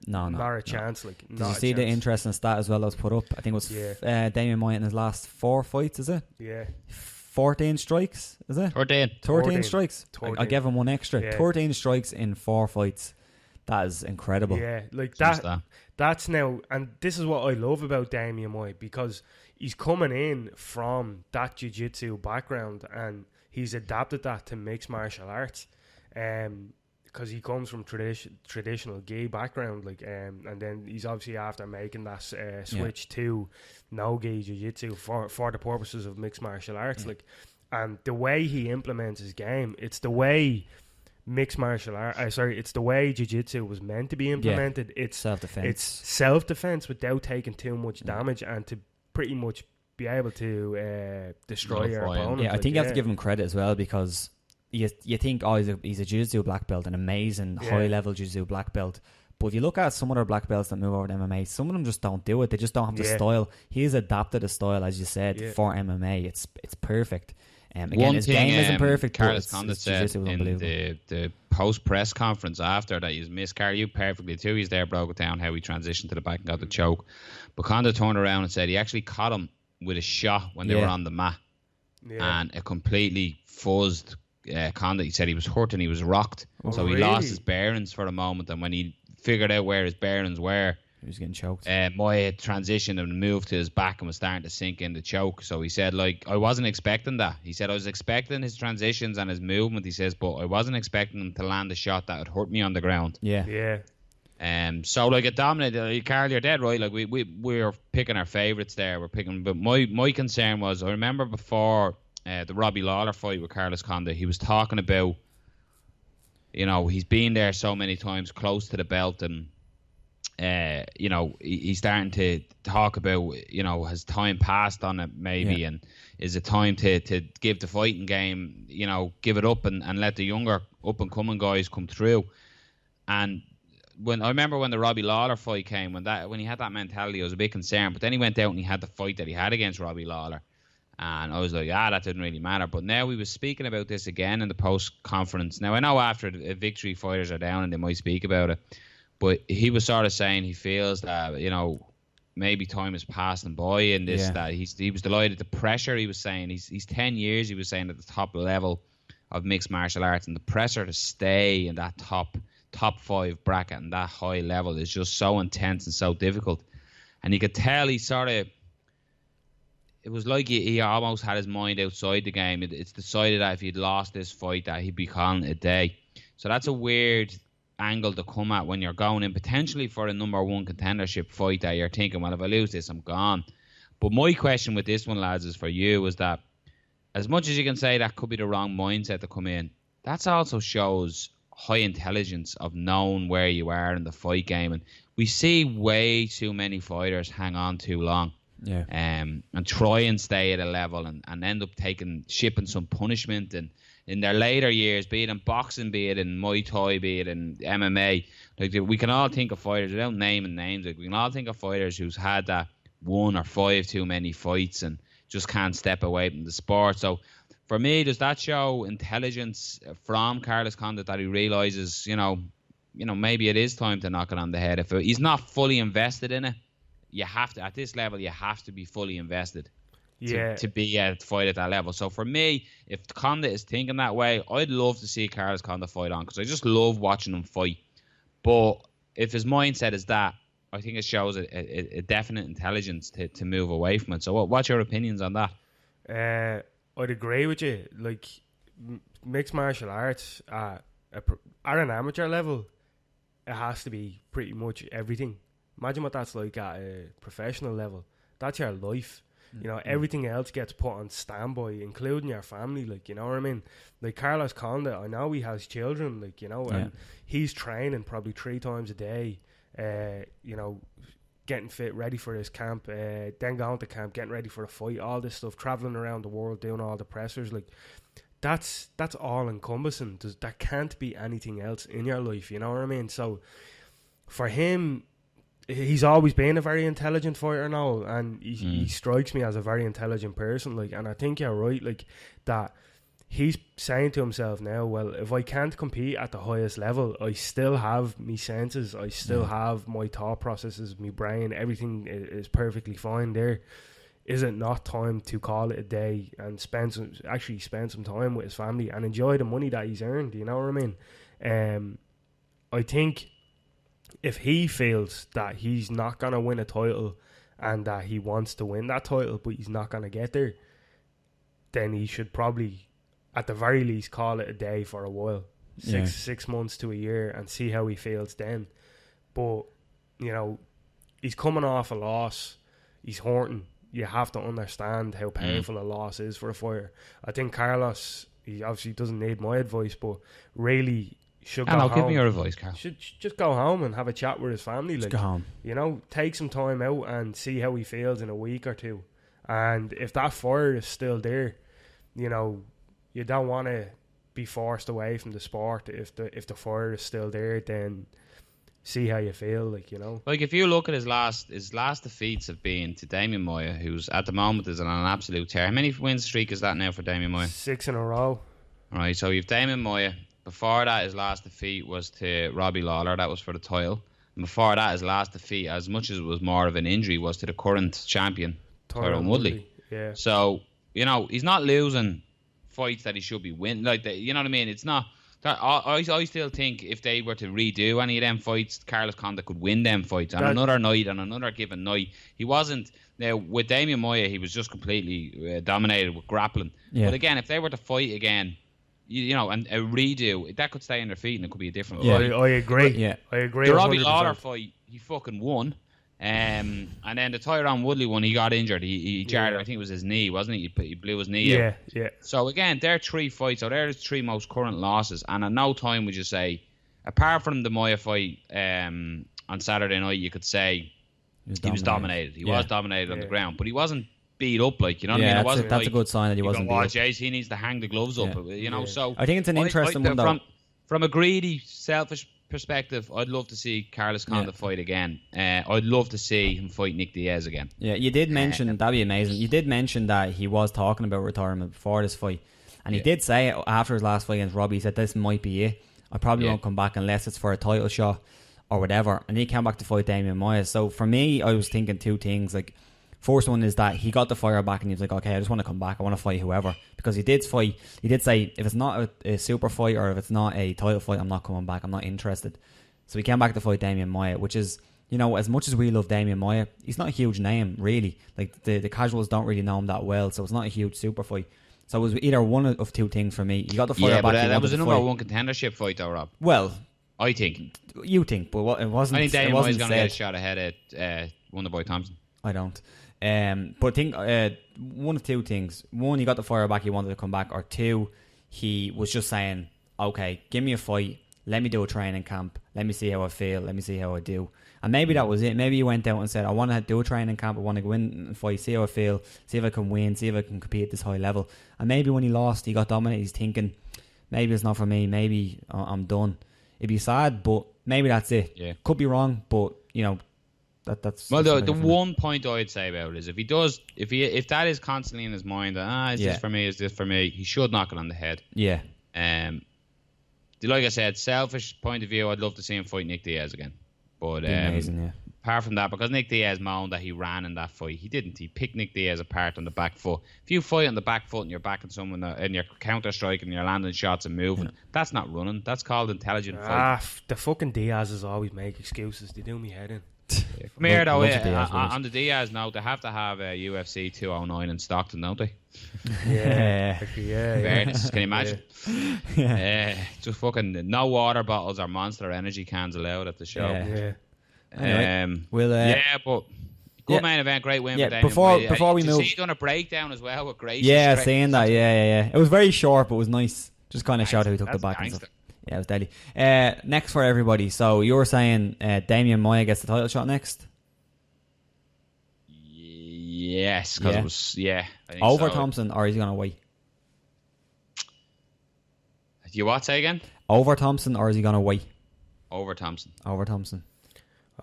not a chance. Like, did you see the interesting stat as well that was put up? I think it was Damian Maia in his last 4 fights, is it? Yeah. 14 strikes, is it? 13 strikes. 13. I gave him one extra. Yeah. 13 strikes in 4 fights. That is incredible. Yeah, like that's now, and this is what I love about Damian Maia, because he's coming in from that jiu-jitsu background and he's adapted that to mixed martial arts. Because he comes from traditional gi background, like, and then he's obviously after making that switch to no gi jiu-jitsu for the purposes of mixed martial arts. Like, and the way he implements his game, it's the way mixed martial art. It's the way jiu-jitsu was meant to be implemented. It's self-defense. It's self-defense without taking too much damage and to pretty much be able to destroy your opponent. Yeah, I think you have to give him credit as well, because you think, he's a jiu-jitsu black belt, an amazing high-level jiu-jitsu black belt. But if you look at some other black belts that move over to MMA, some of them just don't do it. They just don't have the style. He's adapted a style, as you said, for MMA. It's perfect. Again, his game isn't perfect. Carlos Condit said in the post-press conference after that, he's missed Carl, you perfectly too. He's there, broke it down how he transitioned to the back and got the choke. But Condit turned around and said he actually caught him with a shot when they were on the mat. Yeah. And it completely fuzzed Condit. He said he was hurt and he was rocked. So he lost his bearings for a moment. And when he figured out where his bearings were, he was getting choked. Maia transitioned and moved to his back and was starting to sink in the choke. So he said, I wasn't expecting that. He said, I was expecting his transitions and his movement, he says, but I wasn't expecting him to land a shot that would hurt me on the ground. Yeah. So, it dominated. Carl, you're dead right. Like, we're picking our favourites there. But my concern was, I remember before the Robbie Lawler fight with Carlos Condit, he was talking about, he's been there so many times close to the belt, and he's starting to talk about, has time passed on it maybe, and is it time to give the fighting game, give it up and let the younger up and coming guys come through. And when I remember when the Robbie Lawler fight came, when he had that mentality, I was a bit concerned. But then he went out and he had the fight that he had against Robbie Lawler, and I was like, that didn't really matter. But now we was speaking about this again in the post conference. Now I know after a victory, fighters are down and they might speak about it, but he was sort of saying he feels that maybe time has passed him by in this. That he was delighted. The pressure, he was saying, he's 10 years. He was saying at the top level of mixed martial arts, and the pressure to stay in that top 5 bracket and that high level is just so intense and so difficult. And you could tell it was like he almost had his mind outside the game. It's decided that if he'd lost this fight that he'd be calling it a day. So that's a weird angle to come at when you're going in potentially for a number 1 contendership fight, that you're thinking, well, if I lose this, I'm gone. But my question with this one, lads, is for you, is that as much as you can say that could be the wrong mindset to come in, that also shows high intelligence of knowing where you are in the fight game. And we see way too many fighters hang on too long, and try and stay at a level and end up shipping some punishment. And in their later years, be it in boxing, be it in Muay Thai, be it in MMA, like we can all think of fighters without naming names. Like we can all think of fighters who's had that 1 or 5 too many fights and just can't step away from the sport. So for me, does that show intelligence from Carlos Condit that he realizes, maybe it is time to knock it on the head? If he's not fully invested in it, you have to, at this level, you have to be fully invested to be to fight at that level. So for me, if Condit is thinking that way, I'd love to see Carlos Condit fight on, because I just love watching him fight. But if his mindset is that, I think it shows a definite intelligence to move away from it. So what's your opinions on that? I'd agree with you. Like, mixed martial arts at an amateur level, it has to be pretty much everything. Imagine what that's like at a professional level. That's your life. Everything else gets put on standby, including your family. Like, you know what I mean? Like Carlos Condit, I know he has children. Like, and he's training probably 3 times a day. Getting fit, ready for his camp, then going to camp, getting ready for the fight, all this stuff, traveling around the world, doing all the pressers. Like, that's all encompassing. There can't be anything else in your life, you know what I mean? So for him, he's always been a very intelligent fighter now, and he strikes me as a very intelligent person. Like, and I think you're right, like that. He's saying to himself now, well, if I can't compete at the highest level, I still have me senses, I still have my thought processes, my brain, everything is perfectly fine there. Is it not time to call it a day and spend some time with his family and enjoy the money that he's earned? You know what I mean? I think if he feels that he's not going to win a title and that he wants to win that title but he's not going to get there, then he should probably, at the very least, call it a day for a while, 6 months to a year, and see how he feels then. But he's coming off a loss, he's hurting. You have to understand how painful a loss is for a fighter. I think Carlos, he obviously doesn't need my advice, but really should go home. Give me your advice, Carl. Should just go home and have a chat with his family. Just go home. Take some time out and see how he feels in a week or two. And if that fire is still there, you don't want to be forced away from the sport. If the fire is still there, then see how you feel. Like if you look at his last defeats have been to Damian Maia, who's at the moment is on an absolute tear. How many win streak is that now for Damian Maia? 6 in a row. Right, so you've Damian Maia. Before that, his last defeat was to Robbie Lawler. That was for the title. And before that, his last defeat, as much as it was more of an injury, was to the current champion, Tyrone Woodley. Yeah. So he's not losing fights that he should be winning. You know what I mean? It's not. I still think if they were to redo any of them fights, Carlos Condit could win them fights on another night, on another given night. He wasn't. Now, with Damian Maia, he was just completely dominated with grappling. Yeah. But again, if they were to fight again, and a redo, that could stay on their feet and it could be a different fight. I agree. Yeah. I agree. The Robbie Lawler fight, he fucking won. And then the Tyrone Woodley one, he got injured. He jarred, I think it was his knee, wasn't he? He blew his knee out. Yeah. So again, they're 3 fights. So they're his 3 most current losses. And at no time would you say, apart from the Maia fight, on Saturday night, you could say he was dominated. He was dominated on the ground, but he wasn't beat up, like, you know what I mean? It wasn't that's a good sign that he wasn't beat up. Jace, he needs to hang the gloves up, you know. So I think it's an interesting one, though. From a greedy, selfish perspective, I'd love to see Carlos Condit fight again. I'd love to see him fight Nick Diaz again. Yeah, you did mention that'd be amazing. You did mention that he was talking about retirement before this fight, and he did say after his last fight against Robbie, he said this might be it. I probably won't come back unless it's for a title shot or whatever. And he came back to fight Damian Maia. So for me, I was thinking two things. Like, first one is that he got the fire back and he was like, okay, I just want to come back. I want to fight whoever. Because he did say, if it's not a super fight or if it's not a title fight, I'm not coming back. I'm not interested. So he came back to fight Damian Maia, which is, you know, as much as we love Damian Maia, he's not a huge name, really. Like, the casuals don't really know him that well, so it's not a huge super fight. So it was either one of two things for me. You got the fire back. But that was a number one contendership fight, though, Rob. Well, I think. You think, but it wasn't. I think Damian Maia's going to get a shot ahead at Wonderboy Thompson. I don't. But I think one of two things. One, he got the fire back, he wanted to come back. Or two, he was just saying, okay, give me a fight. Let me do a training camp. Let me see how I feel. Let me see how I do. And maybe that was it. Maybe he went out and said, I want to do a training camp. I want to go in and fight, see how I feel, see if I can win, see if I can compete at this high level. And maybe when he lost, he got dominated. He's thinking, maybe it's not for me. Maybe I'm done. It'd be sad, but maybe that's it. Yeah. Could be wrong, but, you know, that's... Well, the one point I'd say about it is if that is constantly in his mind, is this for me, is this for me, he should knock it on the head. Yeah. Like I said, selfish point of view, I'd love to see him fight Nick Diaz again. But amazing, apart from that, because Nick Diaz moaned that he ran in that fight, he didn't. He picked Nick Diaz apart on the back foot. If you fight on the back foot and you're backing someone and you're counter striking, you're landing shots and moving, that's not running. That's called intelligent fighting. The fucking Diaz's always make excuses. They do me head in. Come here, though. On the Diaz note, they have to have a UFC 209 in Stockton, don't they? Yeah. Fairness, can you imagine? Just fucking no water bottles or Monster Energy cans allowed at the show. Anyway, but good main event, great win for Damian. Before we move, he's done a breakdown as well with Grace. Saying that, It was very short, but it was nice. Just kind of showed how he took the back and stuff. Yeah, it was deadly. Next for everybody. So you were saying Damian Maia gets the title shot next? Yes, because it was I think over so. Thompson, or is he gonna wait? Do you what say again? Over Thompson, or is he gonna wait? Over Thompson. Over Thompson.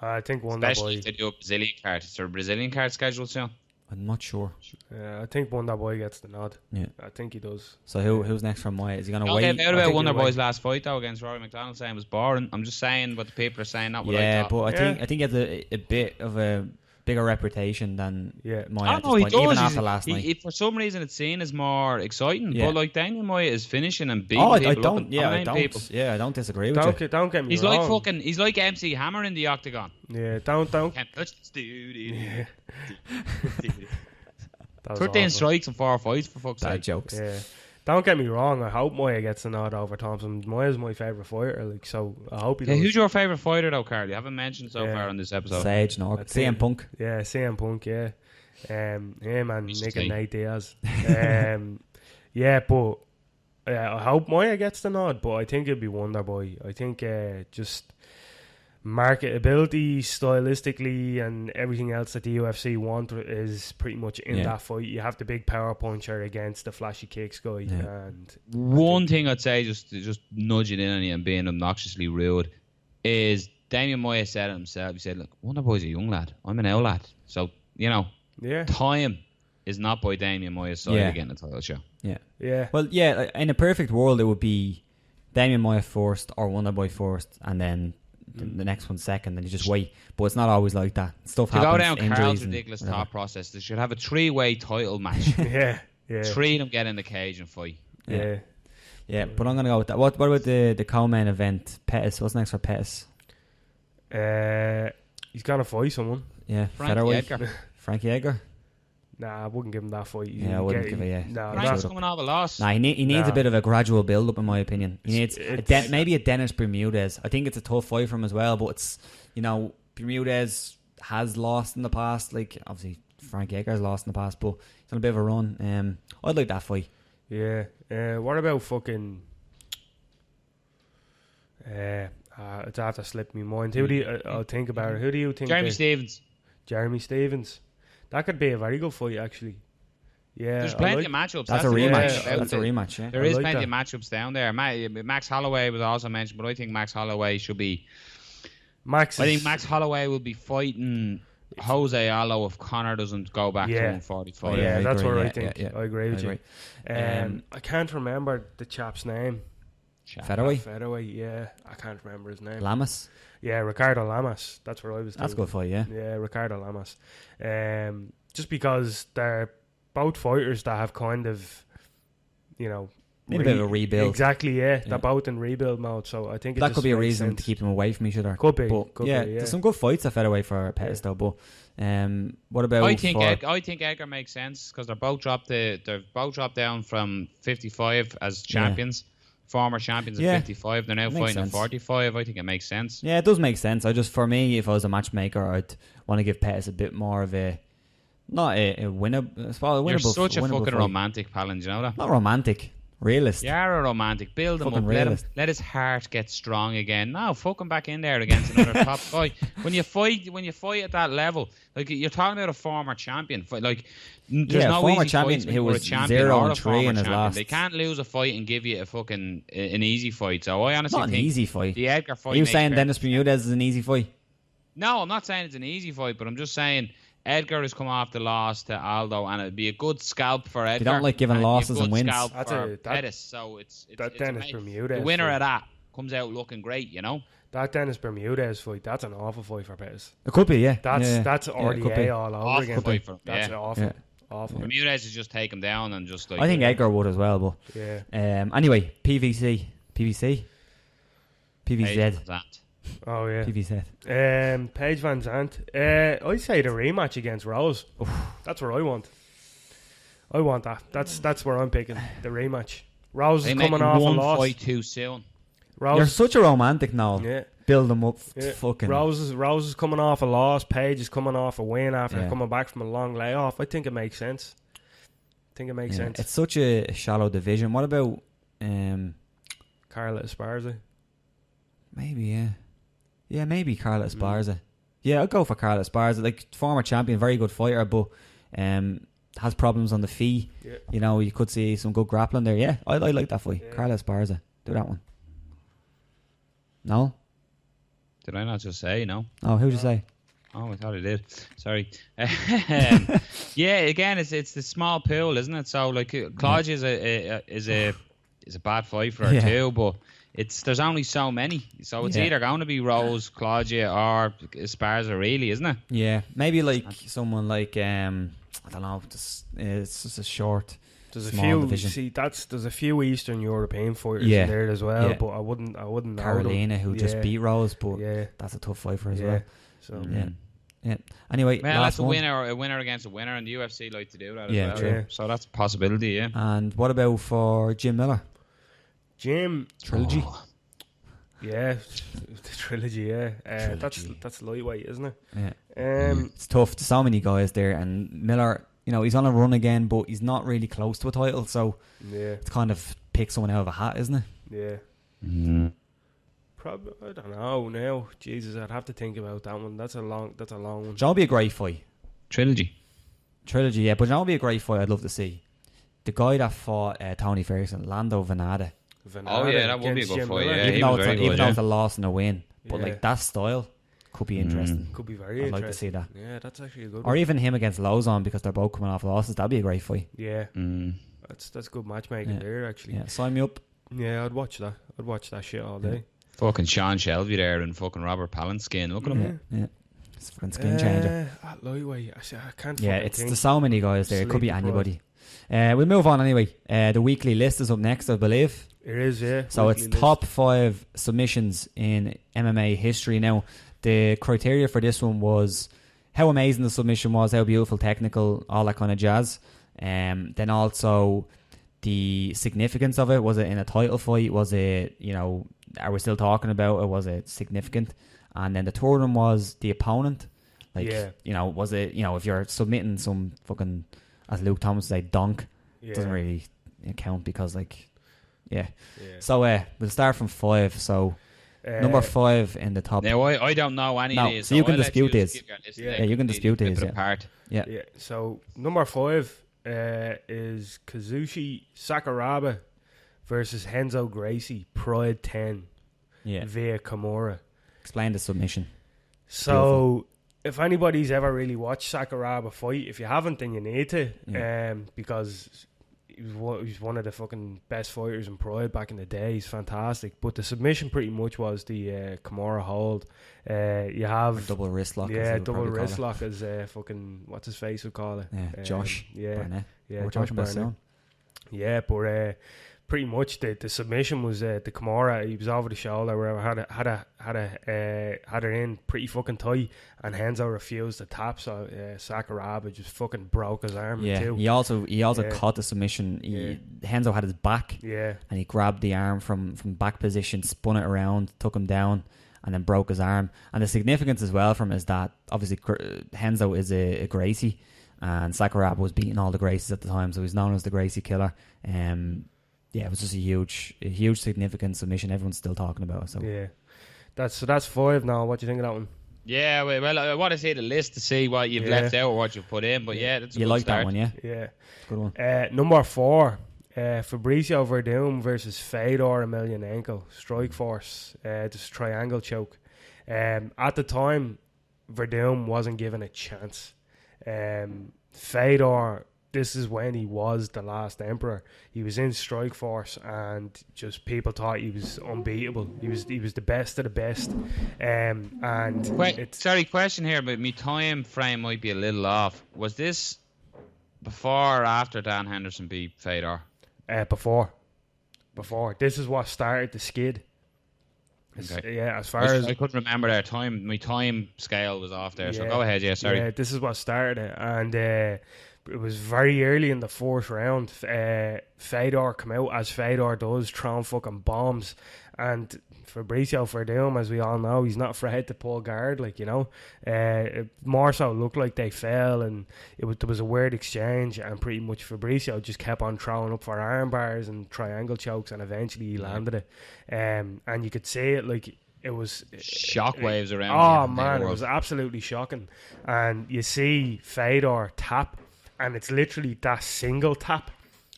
I think especially if they do a Brazilian card. Is there a Brilliant card scheduled soon? I'm not sure. I think Wonder Boy gets the nod. Yeah, I think he does. So who's next from Maia? Is he gonna Don't wait? get out about Wonder Boy's last fight though against Rory McDonald, saying it was boring. I'm just saying what the people are saying, not what I thought. But I think he has a bit of a bigger reputation than Maia. Oh no, he does. Even after last night. For some reason, it's seen as more exciting. But like Damian Maia is finishing and beating I people don't. up I don't. people. Yeah, I don't disagree with you. Don't get me He's wrong. He's like MC Hammer in the octagon. Yeah, don't. Can't touch this dude. Yeah. 13 strikes and 4 fights for fuck's sake. Jokes. Yeah. Don't get me wrong. I hope Maia gets the nod over Thompson. Maia's my favourite fighter, like, so I hope he does. Who's your favourite fighter though, Carl? You haven't mentioned so far on this episode. Sage, no, CM Punk. Yeah, CM Punk. Yeah, him and Nick and Nate Diaz. But I hope Maia gets the nod. But I think it'd be Wonder Boy. I think just marketability, stylistically, and everything else that the UFC want is pretty much in that fight. You have the big power puncher against the flashy kicks guy. And one thing I'd say, just nudging in on you and being obnoxiously rude, is Damian Maia said it himself. He said, "Look, Wonder Boy's a young lad. I'm an old lad. So time is not by Damian Maia's side again the title show." Yeah. Well, in a perfect world, it would be Damian Maia first or Wonder Boy first, and then the next one second, and you just wait. But it's not always like that. Stuff happens. To go down Carl's ridiculous thought process, they should have a 3-way title match. Yeah. 3 of them get in the cage and fight. Yeah. But I'm gonna go with that. What about the co-main event? Pettis. What's next for Pettis? He's gonna fight someone. Yeah, Frankie Edgar. Nah, I wouldn't give him that fight. I wouldn't give it. Frank's coming off a loss. Nah, he needs a bit of a gradual build-up, in my opinion. He needs maybe a Dennis Bermudez. I think it's a tough fight for him as well, but it's, Bermudez has lost in the past. Like, obviously, Frank Edgar's lost in the past, but he's on a bit of a run. I'd like that fight. Yeah. What about fucking... It's after slipped me mind. Who do you? I'll think about it. Who do you think? Jeremy Stevens. Jeremy Stevens. That could be a very good fight, actually. Yeah, There's plenty of matchups. That's a rematch. That's a rematch. Yeah. There is plenty of matchups down there. Max Holloway was also mentioned, but I think Max Holloway should be. I think Max Holloway will be fighting Jose Aldo if Conor doesn't go back to 145. Yeah, that's agree. what I think. I agree with you. I can't remember the chap's name. Featherweight. Yeah, I can't remember his name. Lamas. Yeah, Ricardo Lamas. That's where I was. That's a good fight. Yeah. Yeah, Ricardo Lamas. Just because they're both fighters that have kind of, need a bit of a rebuild. Exactly. Yeah, they're both in rebuild mode. So I think that could be a reason to keep them away from each other. Could be. There's some good fights at featherweight for Pettis though. But what about? I think Edgar makes sense because they're both dropped down from 55 as champions. Former champions at 55, they're now fighting at 45. I think it makes sense. Yeah, it does make sense. For me, if I was a matchmaker, I'd want to give Pettis a bit more of a, not a winner. You're such a fucking romantic, Palin. Do you know that? Not romantic, realist. You're a romantic. Build him fucking up. Let his heart get strong again. No, fuck him back in there against another top guy. When you fight at that level, like you're talking about a former champion. Like there's no former easy champion fights who with was a champion or a 0-3 former in his champion. last. They can't lose a fight and give you a fucking an easy fight. So I honestly not think an easy fight. The Edgar fight. Are you saying Dennis Bermudez is an easy fight? No, I'm not saying it's an easy fight, but I'm just saying Edgar has come off the loss to Aldo, and it'd be a good scalp for Edgar. You don't like giving losses and wins. That's Pettis, so it's Dennis Bermudez. The winner of that comes out looking great, you know. That Dennis Bermudez fight, that's an awful fight for Pettis. It could be, yeah. That's RDA all over again. Fight for him. That's awful. Awful. Bermudez is just take him down and just like. I think Edgar would as well, but anyway, PVZ. Oh yeah, PVZ. Paige Van Zandt. I'd say the rematch against Rose. That's what I want. I want that. That's where I'm picking the rematch. Rose is coming off a loss. Fight too soon. You're such a romantic now. Yeah. Build them up. Fucking. Rose is coming off a loss. Paige is coming off a win after coming back from a long layoff. I think it makes sense. Sense. It's such a shallow division. What about Carla Esparza? Maybe, yeah, maybe Carla Esparza. Yeah, I'll go for Carla Esparza. Like former champion, very good fighter, but has problems on the feet. Yeah. You know, you could see some good grappling there. Yeah, I like that fight. Yeah. Carla Esparza, do that one. No. Did I not just say no? Oh, who'd you say? Oh, I thought I did. Sorry. Yeah, again, it's the small pool, isn't it? So like, Claudia is a bad fight for her too, but there's only so many. So it's either going to be Rose, Claudia, or Esparza, really, isn't it? Yeah, maybe like someone like I don't know. It's just a short. There's a small few. division. See, there's a few Eastern European fighters in there as well. But I wouldn't. Carolina, who just beat Rose, but that's a tough fight for her as well. So yeah. Anyway, that's a winner against a winner, and the UFC like to do that as well. True. So that's a possibility. Yeah. And what about for Jim Miller? Jim trilogy. Oh. Yeah, the trilogy. Yeah, that's lightweight, isn't it? Yeah. It's tough. There's so many guys there, and Miller. You know, he's on a run again, but he's not really close to a title, so it's kind of pick someone out of a hat, isn't it? Yeah. Mm-hmm. Probably, I don't know now. Jesus, I'd have to think about that one. That's a long one. That'll be a great fight. Trilogy, yeah, but that'll be a great fight. I'd love to see the guy that fought Tony Ferguson, Lando Venata. Oh yeah, that would be a good fight. Yeah, even though it's a loss and a win, but like that style could be interesting. Could be very I'd interesting. like to see that. Yeah, that's actually a good one. Or even him against Lozon, because they're both coming off losses. That'd be a great fight. Yeah. That's good matchmaking there, actually. Yeah, sign me up. Yeah, I'd watch that. I'd watch that shit all day. Fucking Sean Shelby there and fucking Robert Palin skin. Look at him. Yeah. It's a fucking skin changer. At lightweight, I can't. Yeah, there's so many guys there. It could be anybody. We'll move on anyway. The weekly list is up next, I believe. It is, yeah. So it's top 5 submissions in MMA history. Now, the criteria for this one was how amazing the submission was, how beautiful, technical, all that kind of jazz. Then also the significance of it. Was it in a title fight? Was it, are we still talking about it? Was it significant? And then the third one was the opponent. Was it, if you're submitting some fucking, as Luke Thomas would say, donk, doesn't really count because, So we'll start from 5. So Number 5 in the top. Now, I don't know any of these. So you can I'll let dispute this. Yeah, you can dispute this. Apart. Yeah. So number 5 is Kazushi Sakuraba versus Renzo Gracie, Pride 10, via Kimura. Explain the submission. So, beautiful. If anybody's ever really watched Sakuraba fight, if you haven't, then you need to, because he's one of the fucking best fighters in Pride back in the day. He's fantastic. But the submission pretty much was the Kimura hold. You have or double wrist lock. Yeah, double wrist lock as fucking what's his face would call it. Josh Barnett. Yeah, Josh Barnett. Yeah, but pretty much the submission was the Kimura. He was over the shoulder, where had her in pretty fucking tight, and Renzo refused to tap. So Sakuraba just fucking broke his arm. Yeah, in two. he also caught the submission. Renzo had his back. Yeah, and he grabbed the arm from back position, spun it around, took him down, and then broke his arm. And the significance as well from is that obviously Renzo is a Gracie, and Sakuraba was beating all the Gracies at the time, so he's known as the Gracie killer. Yeah, it was just a huge significant submission. Everyone's still talking about it. So yeah, that's 5 now. What do you think of that one? Yeah, well, I want to see the list to see what you've left out or what you've put in. But that's a good start. That one, yeah? Yeah, good one. Number 4, Fabricio Verdum versus Fedor Emelianenko, Strikeforce, this triangle choke. At the time, Verdum wasn't given a chance. Fedor, this is when he was the last emperor. He was in Strikeforce, and just people thought he was unbeatable. He was the best of the best. Sorry, question here, but my time frame might be a little off. Was this before or after Dan Henderson beat Fedor? Before. This is what started the skid. Okay. Yeah, as far as I couldn't remember their time. My time scale was off there. So go ahead. Yeah, sorry. Yeah, this is what started it, and it was very early in the 4th round. Fedor come out, as Fedor does, throwing fucking bombs, and Fabricio Verdum, as we all know, he's not afraid to pull guard. It more so looked like they fell, and there was a weird exchange, and pretty much Fabricio just kept on throwing up for arm bars and triangle chokes, and eventually he landed it. And you could see it, like, it was shockwaves around. Oh man, it was absolutely shocking. And you see Fedor tap, and it's literally that single tap.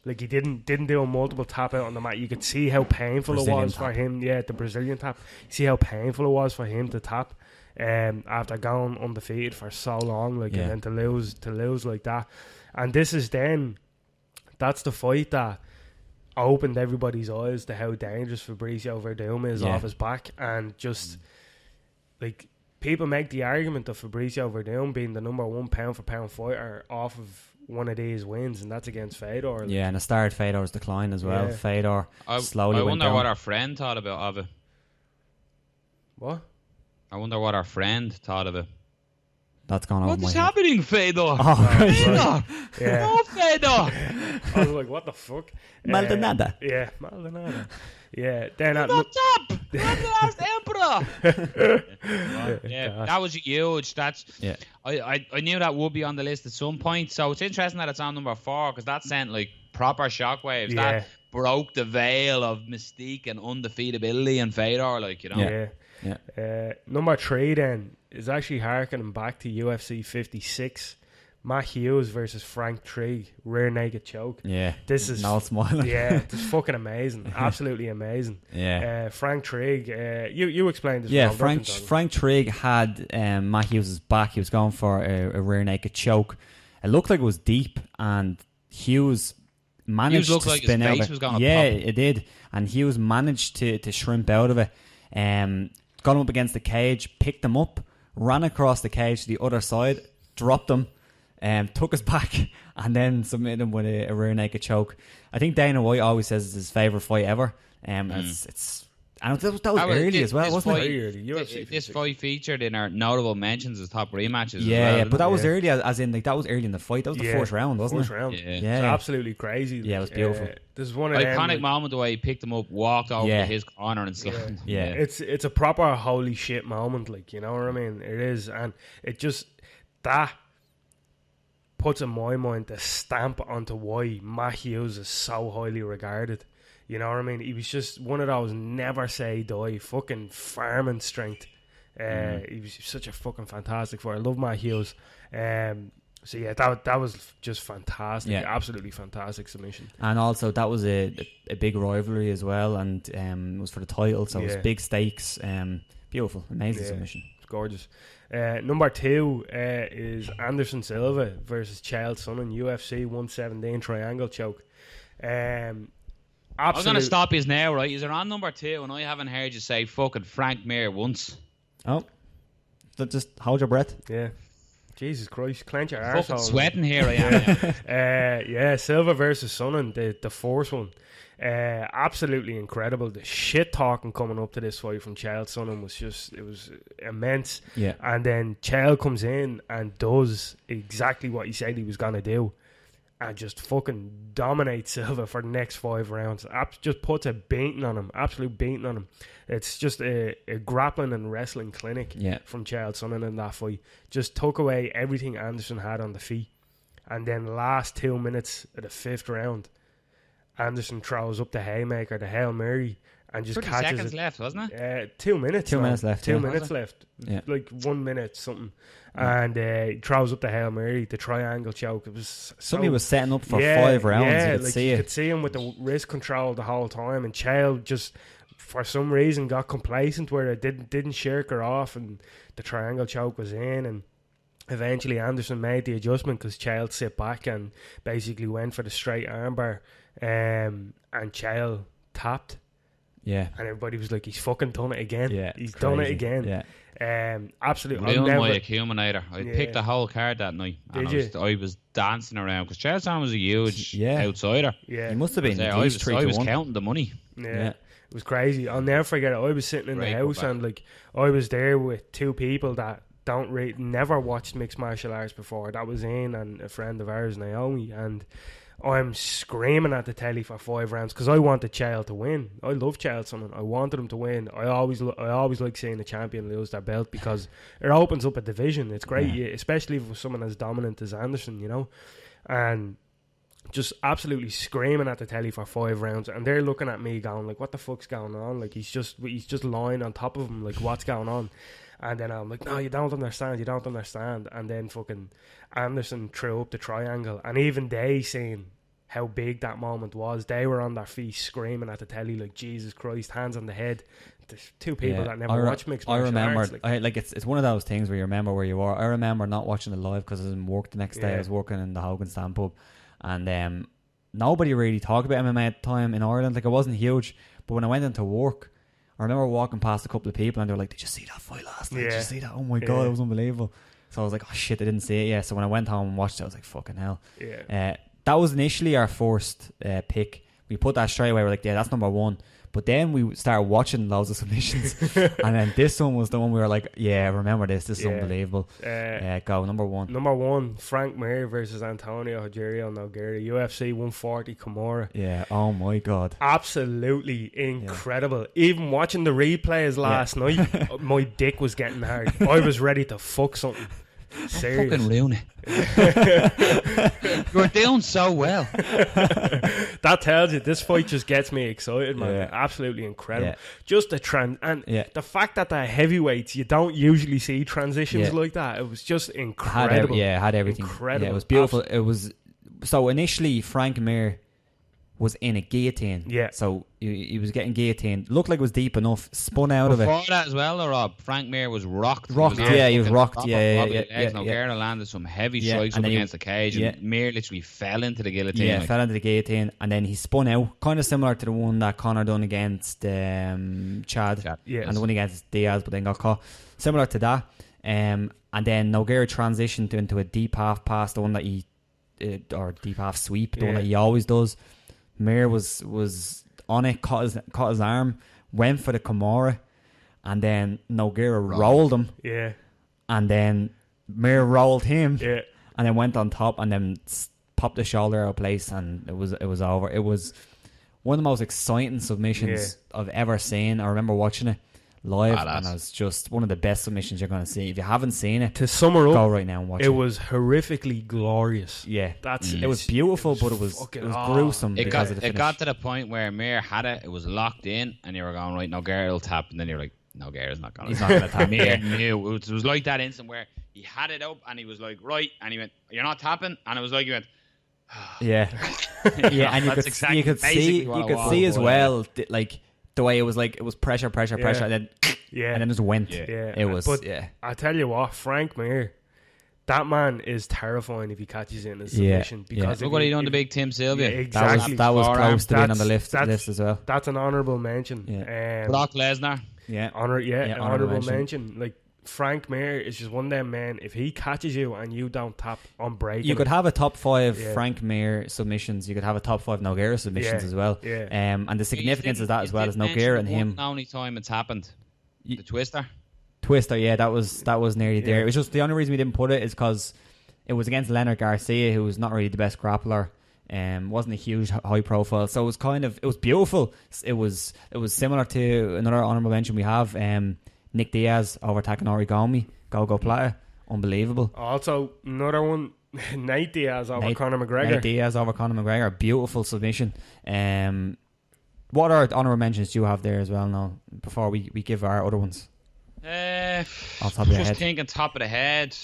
Like, he didn't do a multiple tap out on the mat. You could see how painful Brazilian it was for him. Yeah, the Brazilian tap. You see how painful it was for him to tap after going undefeated for so long, and then to lose like that. And that's the fight that opened everybody's eyes to how dangerous Fabricio Verdum is off his back. And just like, people make the argument of Fabricio Verdum being the number 1 pound for pound fighter off of one of these wins, and that's against Fedor. Yeah, and it started Fedor's decline as well. Fedor slowly went down. I wonder what our friend thought of it. What? I wonder what our friend thought of it. That's gone on. What's happening, Fedor? Oh, Fedor! Yeah. Oh, Fedor! I was like, what the fuck? Maldanada. Yeah, Maldanada. Yeah, then not up! I'm the last emperor! That was huge. I knew that would be on the list at some point, so it's interesting that it's on number 4, because that sent like proper shockwaves. That broke the veil of mystique and undefeatability in Fedor, Number 3 then is actually harkening back to UFC 56. Matt Hughes versus Frank Trigg, rear naked choke. Yeah, this is no smiling. Yeah, it's fucking amazing, absolutely amazing. Yeah, Frank Trigg. You explained this. Yeah, Frank Trigg had Matt Hughes' back. He was going for a rear naked choke. It looked like it was deep, and Hughes managed to spin out of it. It did, and Hughes managed to shrimp out of it. Got him up against the cage, picked him up, ran across the cage to the other side, dropped him. Took us back, and then submitted him with a rear naked choke. I think Dana White always says it's his favourite fight ever. That was early as well, wasn't it? This fight featured in our notable mentions as top rematches. Yeah, but that was early, as in, like, that was early in the fight. That was the 4th round, wasn't it? 4th round. Yeah, absolutely crazy. Yeah, it was beautiful. This is one of them, iconic moment the way he picked him up, walked over to his corner and slammed. Yeah, it's a proper holy shit moment, like, you know what I mean? It is, and it just that puts in my mind the stamp onto why Matt Hughes is so highly regarded. You know what I mean? He was just one of those never say die fucking farming strength. He was such a fucking fantastic fighter. I love Matt Hughes. So yeah, that was just fantastic. Yeah. Absolutely fantastic submission. And also that was a big rivalry as well, and it was for the title, so it was big stakes. Beautiful, amazing submission. It's gorgeous. Number 2 is Anderson Silva versus Chael Sonnen, UFC 117 triangle choke. I'm going to stop you now, right? You're on number 2, and I haven't heard you say fucking Frank Mir once. Oh, so just hold your breath. Yeah. Jesus Christ, clench your fucking arsehole. Sweating here I am. Yeah, Silva versus Sonnen, the fourth one. Absolutely incredible. The shit talking coming up to this fight from Chael Sonnen was immense. Yeah. And then Chael comes in and does exactly what he said he was going to do. And just fucking dominates Silva for the next 5 rounds. Just puts a beating on him. Absolute beating on him. It's just a grappling and wrestling clinic from Chael Sonnen in that fight. Just took away everything Anderson had on the feet. And then the last 2 minutes of the 5th round, Anderson throws up the haymaker, the Hail Mary, and just 30 catches seconds it. left, wasn't it? 2 minutes. 2 minutes left. 2 minutes left. Yeah. Like 1 minute something. And he throws up the Hail Mary, the triangle choke. It was Somebody was setting up for 5 rounds. Yeah, you could see you it. could see him with the wrist control the whole time, and Chael just for some reason got complacent where it didn't shirk her off, and the triangle choke was in, and eventually Anderson made the adjustment because Chael sit back and basically went for the straight armbar, and Chael tapped. Yeah. And everybody was like, he's fucking done it again. Yeah, he's it's done it crazy. again. Yeah. Absolutely. Ruined my accumulator. I picked the whole card that night. Did I was dancing around because Chael Sonnen was a huge outsider. Yeah. He must have been. I was counting the money. Yeah. It was crazy. I'll never forget it. I was sitting in the house and like I was there with 2 people that never watched mixed martial arts before. That was Ian and a friend of ours, Naomi, and I'm screaming at the telly for 5 rounds because I wanted Chael to win. I love Chael Sonnen. I wanted him to win. I always like seeing the champion lose their belt because it opens up a division. It's great, especially for someone as dominant as Anderson, you know. And just absolutely screaming at the telly for 5 rounds, and they're looking at me going like, "What the fuck's going on?" Like he's just lying on top of him. Like what's going on? And then I'm like, no, you don't understand. And then fucking Anderson threw up the triangle. And even they seen how big that moment was. They were on their feet screaming at the telly like, Jesus Christ, hands on the head. There's 2 people that never watched mixed martial arts. It's one of those things where you remember where you are. I remember not watching it live because I was in work the next day. I was working in the Hogan Stand pub. And nobody really talked about MMA at the time in Ireland. Like, it wasn't huge. But when I went into work, I remember walking past a couple of people and they were like, "Did you see that fight last night? Did you see that? Oh my God, it was unbelievable." So I was like, "Oh shit, I didn't see it." Yeah. So when I went home and watched it, I was like, "Fucking hell." Yeah. That was initially our first pick. We put that straight away. We're like, "Yeah, that's number 1." But then we started watching loads of submissions, and then this one was the one we were like, "Yeah, remember this? This is unbelievable." Go number 1. Number 1, Frank Mir versus Antonio Rogerio Nogueira, UFC 140 Kimura. Yeah. Oh my God. Absolutely incredible. Even watching the replays last night, my dick was getting hard. I was ready to fuck something. Serious. Fucking ruin it. You're doing so well. That tells you this fight just gets me excited, man. Yeah. Absolutely incredible. Yeah. Just the the fact that they're heavyweights, you don't usually see transitions like that. It was just incredible. Had everything. Incredible. Yeah, it was beautiful. It was so initially Frank Mir was in a guillotine. Yeah. So he was getting guillotined. Looked like it was deep enough. Spun out of it. Before that as well, though, Rob, Frank Mir was rocked. He was rocked. Nogueira landed some heavy strikes up against the cage, and Mir literally fell into the guillotine. Yeah, fell into the guillotine, and then he spun out, kind of similar to the one that Conor done against Chad. Yes. And the one against Diaz, but then got caught. Similar to that. And then Nogueira transitioned into a deep half pass, the one that or deep half sweep, the one that he always does. Mir was on it, caught his arm, went for the Kimura, and then Nogueira rolled him. Yeah. And then Mir rolled him. Yeah. And then went on top and then popped the shoulder out of place, and it was over. It was one of the most exciting submissions I've ever seen. I remember watching it live, and it was just one of the best submissions you're going to see. If you haven't seen it, to sum her up, go right now and watch it. It was horrifically glorious. Yeah, that's it was beautiful, but it was gruesome because of the finish. It got to the point where Mir had it was locked in, and you were going, right, Nogueira will tap, and then you're like, Nogueira's not going to. He's not going to tap. Mir knew. It was like that instant where he had it up, and he was like, right, and he went, you're not tapping, and it was like, he went, yeah, yeah, and you could see as well, like the way it was like it was pressure, and then and then just went. Yeah, it was. But I tell you what, Frank Mir, that man is terrifying if he catches it in a submission. Because look what he done to big Tim Sylvia. Exactly, that was close to being on the list as well. That's an honourable mention. Brock Lesnar, honourable mention. Like, Frank Mir is just one of them men. If he catches you and you don't tap on break, you could have a top 5 Frank Mir submissions. You could have a top 5 Nogueira submissions as well. And the significance of that as well is Nogueira and him. The only time it's happened, the Twister, that was nearly there. It was just the only reason we didn't put it is because it was against Leonard Garcia, who was not really the best grappler. Wasn't a huge high profile, so it was beautiful. It was similar to another honourable mention we have. Nick Diaz over Takanori Gomi, Go Plata, unbelievable. Also, another one, Nate Diaz over Conor McGregor. Nate Diaz over Conor McGregor, beautiful submission. What other honourable mentions do you have there as well now, before we give our other ones? Off top of the head. Thinking top of the head.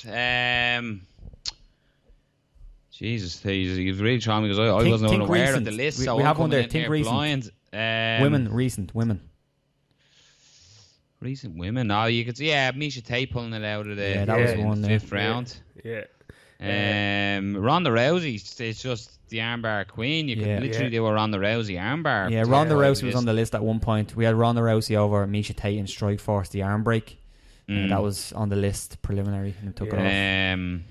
Jesus, you've really thrown me because I wasn't even aware of the list. We have one there. Think recent. Recent women. Oh, you could see, Misha Tate pulling it out of the that was one 5th round. Ronda Rousey, it's just the armbar queen. You could literally do a Ronda Rousey armbar. Yeah, Ronda Rousey was on the list at one point. We had Ronda Rousey over Misha Tate in Strikeforce, the arm break. That was on the list preliminary, and took it off.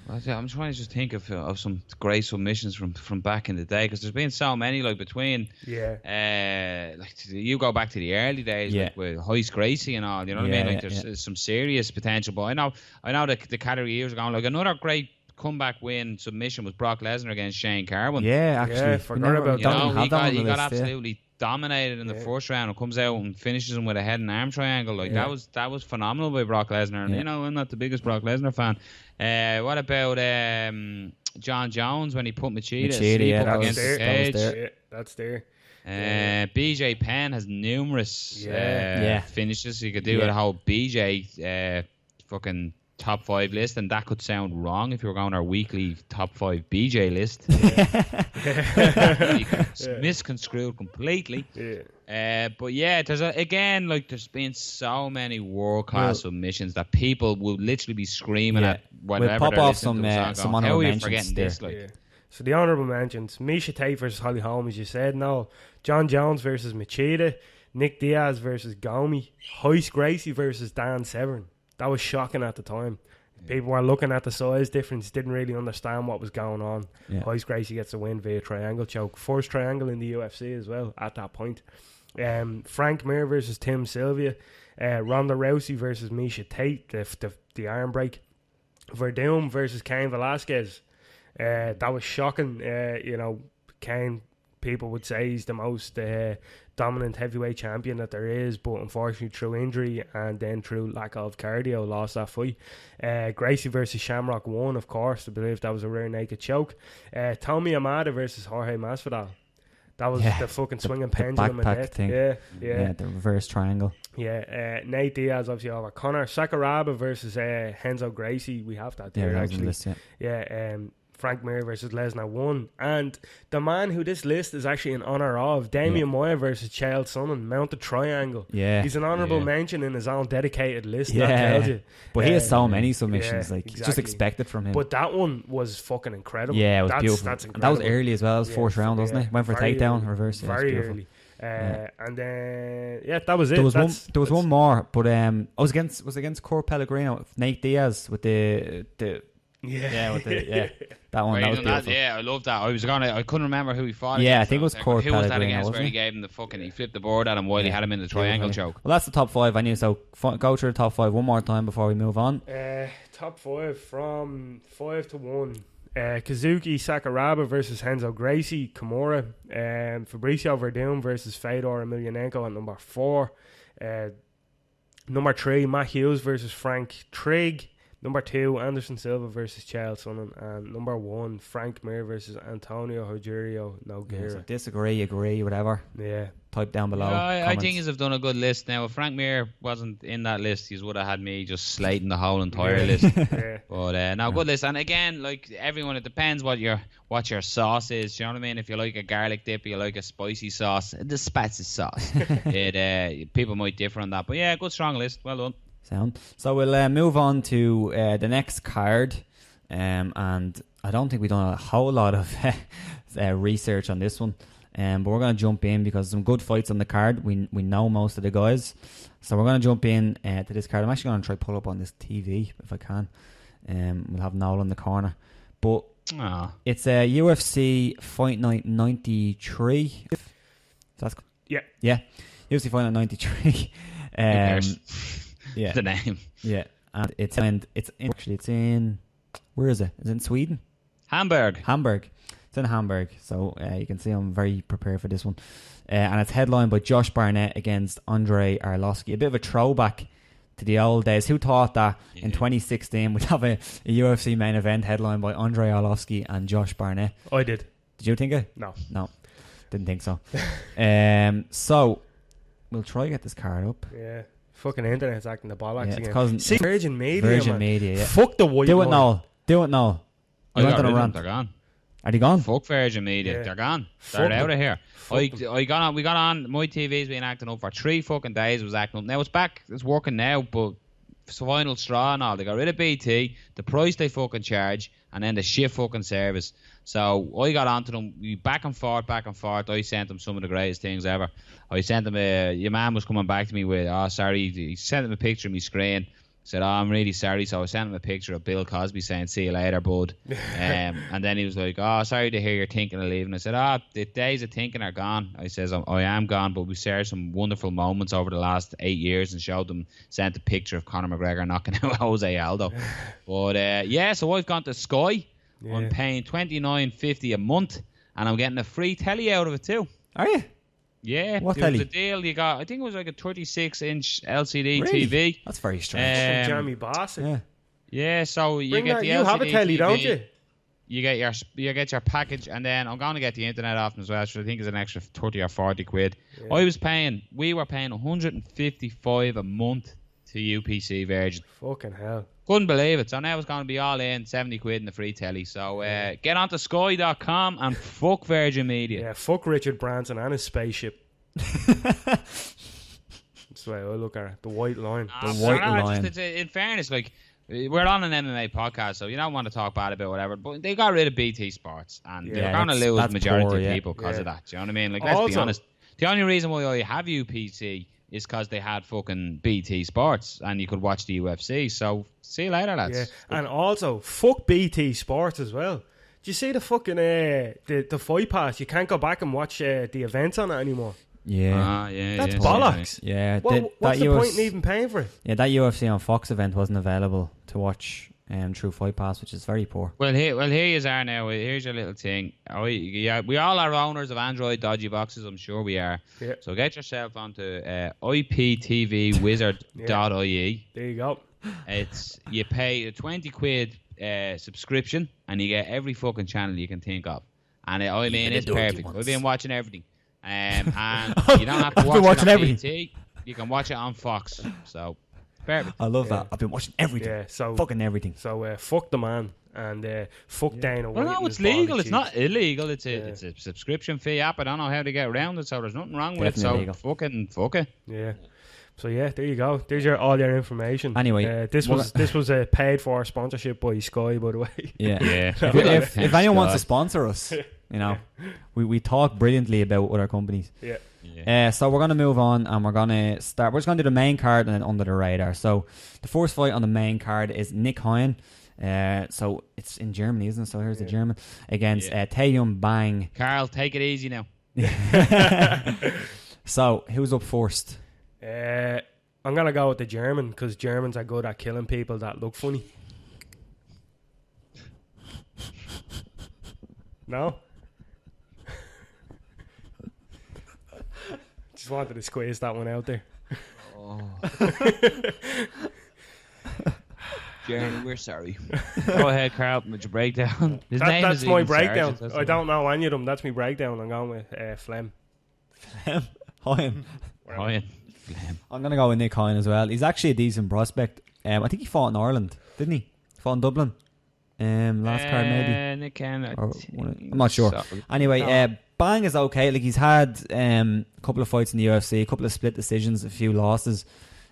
I'm trying to just think of some great submissions from back in the day, because there's been so many, like between like you go back to the early days, like with Hoist Gracie and all, you know what I mean? Like there's some serious potential, but I know the category years ago, like another great comeback win submission was Brock Lesnar against Shane Carwin. Yeah, actually, forgot about that. He got absolutely dominated in the first round and comes out and finishes him with a head and arm triangle. Like that was phenomenal by Brock Lesnar. And I'm not the biggest Brock Lesnar fan. What about John Jones when he put Machida against the cage? That's there. BJ Penn has numerous finishes. You could do a whole BJ fucking top 5 list, and that could sound wrong if you were going our weekly top 5 BJ list. Misconstrued completely. But there's been so many world class submissions that people will literally be screaming at whatever. We'll pop off some honourable mentions there. So the honourable mentions: Misha Tate versus Holly Holm, as you said. No, John Jones versus Machida, Nick Diaz versus Gomi, Hoist Gracie versus Dan Severn. That was shocking at the time. People were looking at the size difference, didn't really understand what was going on. Hoist Gracie gets a win via triangle choke. First triangle in the UFC as well at that point. Frank Mir versus Tim Sylvia. Ronda Rousey versus Misha Tate, the arm break. Verdum versus Cain Velasquez. That was shocking. Cain, people would say he's the most dominant heavyweight champion that there is, but unfortunately through injury and then through lack of cardio lost that fight. Gracie versus Shamrock won, of course. I believe that was a rear naked choke. Tomi Amada versus Jorge Masvidal. That was the fucking swinging pendulum of death. Thing. Yeah, the reverse triangle. Nate Diaz obviously over Conor. Sakuraba versus Renzo Gracie. We have that there actually. Frank Mir versus Lesnar won, and the man who this list is actually in honour of, Damian Maia versus Chael Sonnen, mounted triangle. He's an honourable mention in his own dedicated list. That tells you. But he has so many submissions, it's just expected from him. But that one was fucking incredible. Yeah, it was beautiful. That's incredible. That was early as well. It was fourth round, wasn't it? Went for a takedown, reverse. Very early. And then that was it. There was one more, but I was against Cor Pellegrino, Nate Diaz with the that one. That was beautiful. I love that. I couldn't remember who he fought. Yeah, I think it was Cor Pellegrino. Who was that against? Where he gave him he flipped the board at him while he had him in the triangle choke. Well, that's the top 5 I knew. So go through the top 5 one more time before we move on. Top 5 from 5 to 1. Kazuki Sakuraba versus Renzo Gracie, Kimura. Fabricio Verdum versus Fedor Emelianenko at number 4. Number 3, Matt Hughes versus Frank Trigg. Number 2, Anderson Silva versus Chael Sonnen. And number 1, Frank Mir versus Antonio Rogerio Nogueira. So disagree, agree, whatever. Yeah. Type down below. Yeah, I think he's done a good list now. If Frank Mir wasn't in that list, he would have had me just slating the whole entire list. Yeah. But no, good list. And again, like everyone, it depends what your sauce is. You know what I mean? If you like a garlic dip, you like a spicy sauce, the spicy sauce. People might differ on that. But yeah, good strong list. Well done. Sound. So we'll move on to the next card, and I don't think we've done a whole lot of research on this one, but we're going to jump in because some good fights on the card. We know most of the guys, so we're going to jump in to this card. I'm actually going to try pull up on this TV if I can. We'll have Noel in the corner, but it's a UFC Fight Night 93. That's yeah, UFC Fight Night 93. Yeah, the name. Yeah, and it's in where is it? Is it in Sweden? Hamburg. It's in Hamburg. So you can see I'm very prepared for this one, and it's headlined by Josh Barnett against Andrei Arlovski. A bit of a throwback to the old days. Who thought that in 2016 we'd have a UFC main event headlined by Andrei Arlovski and Josh Barnett? I did. Did you think it? No, didn't think so. So we'll try to get this card up. Yeah. Fucking internet's acting the bollocks again. See, Virgin Media, Virgin Media, yeah. Fuck the white Do it, Noel. You went on a rant. They're gone. Are they gone? Fuck Virgin Media. They're gone. They're out of here. We got on. My TV's been acting up for 3 fucking days. It was acting up. Now it's back. It's working now, but it's the final straw and all. They got rid of BT, the price they fucking charge, and then the shit fucking service. So I got onto them, we back and forth. I sent them some of the greatest things ever. I sent them your man was coming back to me with, sorry, he sent him a picture of me screen. Said, I'm really sorry. So I sent him a picture of Bill Cosby saying, see you later, bud. And then he was like, sorry to hear you're thinking of leaving. I said, the days of thinking are gone. I says, I am gone, but we shared some wonderful moments over the last 8 years and showed them, sent a picture of Conor McGregor knocking out Jose Aldo. But so I've gone to Sky. Yeah. I'm paying $29.50 a month, and I'm getting a free telly out of it too. Are you? Yeah. What telly? The deal you got, I think it was like a 36-inch LCD really? TV. That's very strange. From Jeremy Bassett. Yeah. So you get the LCD. You have a telly, TV, don't you? You get your package, and then I'm going to get the internet off as well, which I think is an extra 30 or 40 quid. Yeah. We were paying 155 a month to UPC Virgin. Fucking hell. Couldn't believe it. So now it's going to be all in, 70 quid in the free telly. So get onto sky.com and fuck Virgin Media. Yeah, fuck Richard Branson and his spaceship. That's the way I look at it. The white line. In fairness, like, we're on an MMA podcast, so you don't want to talk bad about whatever, but they got rid of BT Sports, and they're going to lose the majority of people because of that. Do you know what I mean? Like, let's be honest. The only reason why I have UPC is because they had fucking BT Sports and you could watch the UFC. So see you later, lads. Yeah, and also fuck BT Sports as well. Do you see the fucking the Fight Pass? You can't go back and watch the events on it anymore. Yeah, that's bollocks. Yeah, what's the point in even paying for it? Yeah, that UFC on Fox event wasn't available to watch through Fight Pass, which is very poor. Here you are now. Here's your little thing. We all are owners of Android dodgy boxes. I'm sure we are. Yeah. So get yourself onto iptvwizard.ie. There you go. You pay a 20 quid subscription, and you get every fucking channel you can think of. And it's perfect. We've been watching everything. And you don't have to watch it on BT. You can watch it on Fox. So perfect. I love that. I've been watching everything. Yeah, so fucking everything. So fuck the man and fuck Dana White. Well, no, it's legal. It's not illegal. It's a subscription fee app. I don't know how to get around it, so there's nothing wrong with it. So legal. fucking fuck it. Yeah. So yeah, there you go. There's all your information. Anyway, this was a paid for sponsorship by Sky, by the way. Yeah. If anyone wants to sponsor us, we talk brilliantly about other companies. Yeah. So we're going to move on, and we're going to start. We're just going to do the main card and then under the radar. So the first fight on the main card is Nick Hein. So it's in Germany, isn't it? So here's the German against Taeyong Bang. Carl, take it easy now. So who's up first? I'm gonna go with the German because Germans are good at killing people that look funny. No? Just wanted to squeeze that one out there. Jeremy, we're sorry. Go ahead, Carl, with your breakdown. That's my breakdown. I don't know any of them. That's my breakdown. I'm going with Flem. Hine. I'm going to go with Nick Hine as well. He's actually a decent prospect. I think he fought in Ireland, didn't he? Fought in Dublin. Last card maybe. Nick Hine, I'm not sure. Anyway, Bang is okay. Like, he's had a couple of fights in the UFC, a couple of split decisions, a few losses.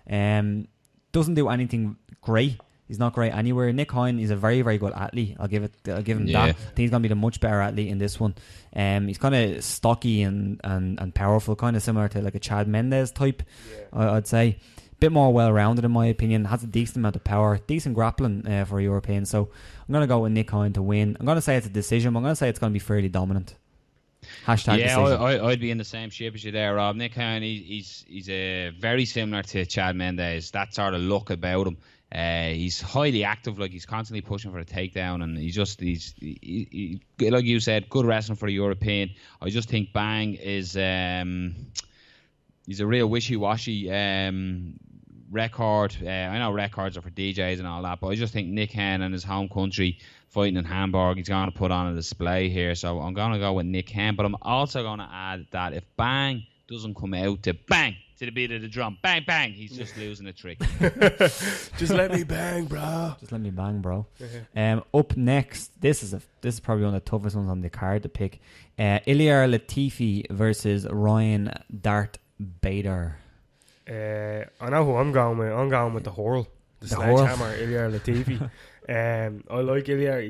Doesn't do anything great. He's not great anywhere. Nick Hine is a very, very good athlete. I'll give him that. I think he's going to be the much better athlete in this one. He's kind of stocky and powerful, kind of similar to like a Chad Mendes type, I'd say. Bit more well-rounded in my opinion. Has a decent amount of power, decent grappling for a European. So I'm going to go with Nick Hine to win. I'm going to say it's a decision. I'm going to say it's going to be fairly dominant. Hashtag decision. I'd be in the same shape as you there, Rob. Nick Hine, he's very similar to Chad Mendes. That sort of look about him. He's highly active, like he's constantly pushing for a takedown, and he's like you said, good wrestling for a European. I just think Bang is he's a real wishy-washy record. I know records are for DJs and all that, but I just think Nick Hine in his home country fighting in Hamburg, he's going to put on a display here. So I'm going to go with Nick Hine, but I'm also going to add that if Bang doesn't come out to bang to the beat of the drum, bang bang, he's just losing a trick. Just let me bang, bro. Just let me bang, bro. Up next, this is probably one of the toughest ones on the card to pick. Ilir Latifi versus Ryan Dart Bader. I know who I'm going with. I'm going with the Hurl, the sledgehammer, Ilir Latifi. I like Ilir.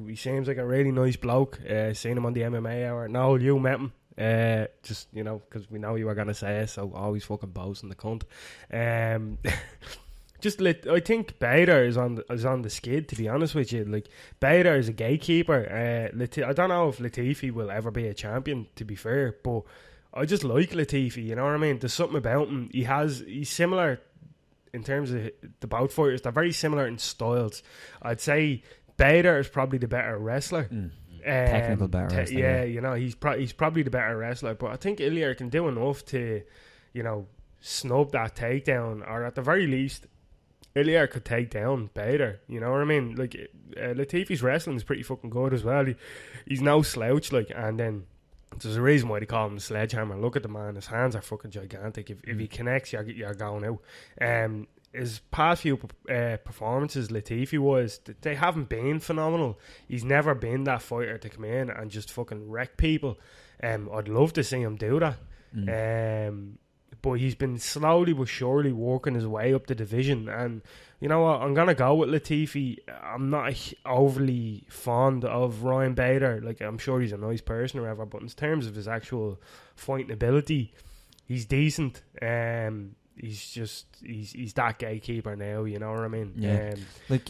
He seems like a really nice bloke. Seen him on the MMA Hour. No, you met him. Just because we know you were gonna say it, so always fucking boasting the cunt. I think Bader is on the skid, to be honest with you. Like, Bader is a gatekeeper. I don't know if Latifi will ever be a champion, to be fair, but I just like Latifi, you know what I mean? There's something about him. He's similar in terms of the bout fighters. They're very similar in styles. I'd say Bader is probably the better wrestler. Technical better wrestler. He's probably the better wrestler, but I think Ilir can do enough to, snub that takedown, or at the very least, Ilir could take down Bader. You know what I mean? Like, Latifi's wrestling is pretty fucking good as well. He's no slouch, like, and then there's a reason why they call him the sledgehammer. Look at the man; his hands are fucking gigantic. If he connects, you're going out. His past few performances, Latifi they haven't been phenomenal. He's never been that fighter to come in and just fucking wreck people. I'd love to see him do that. But he's been slowly but surely working his way up the division. And you know what? I'm going to go with Latifi. I'm not overly fond of Ryan Bader. Like, I'm sure he's a nice person or whatever, but in terms of his actual fighting ability, he's decent. He's that gatekeeper now, you know what I mean? Yeah.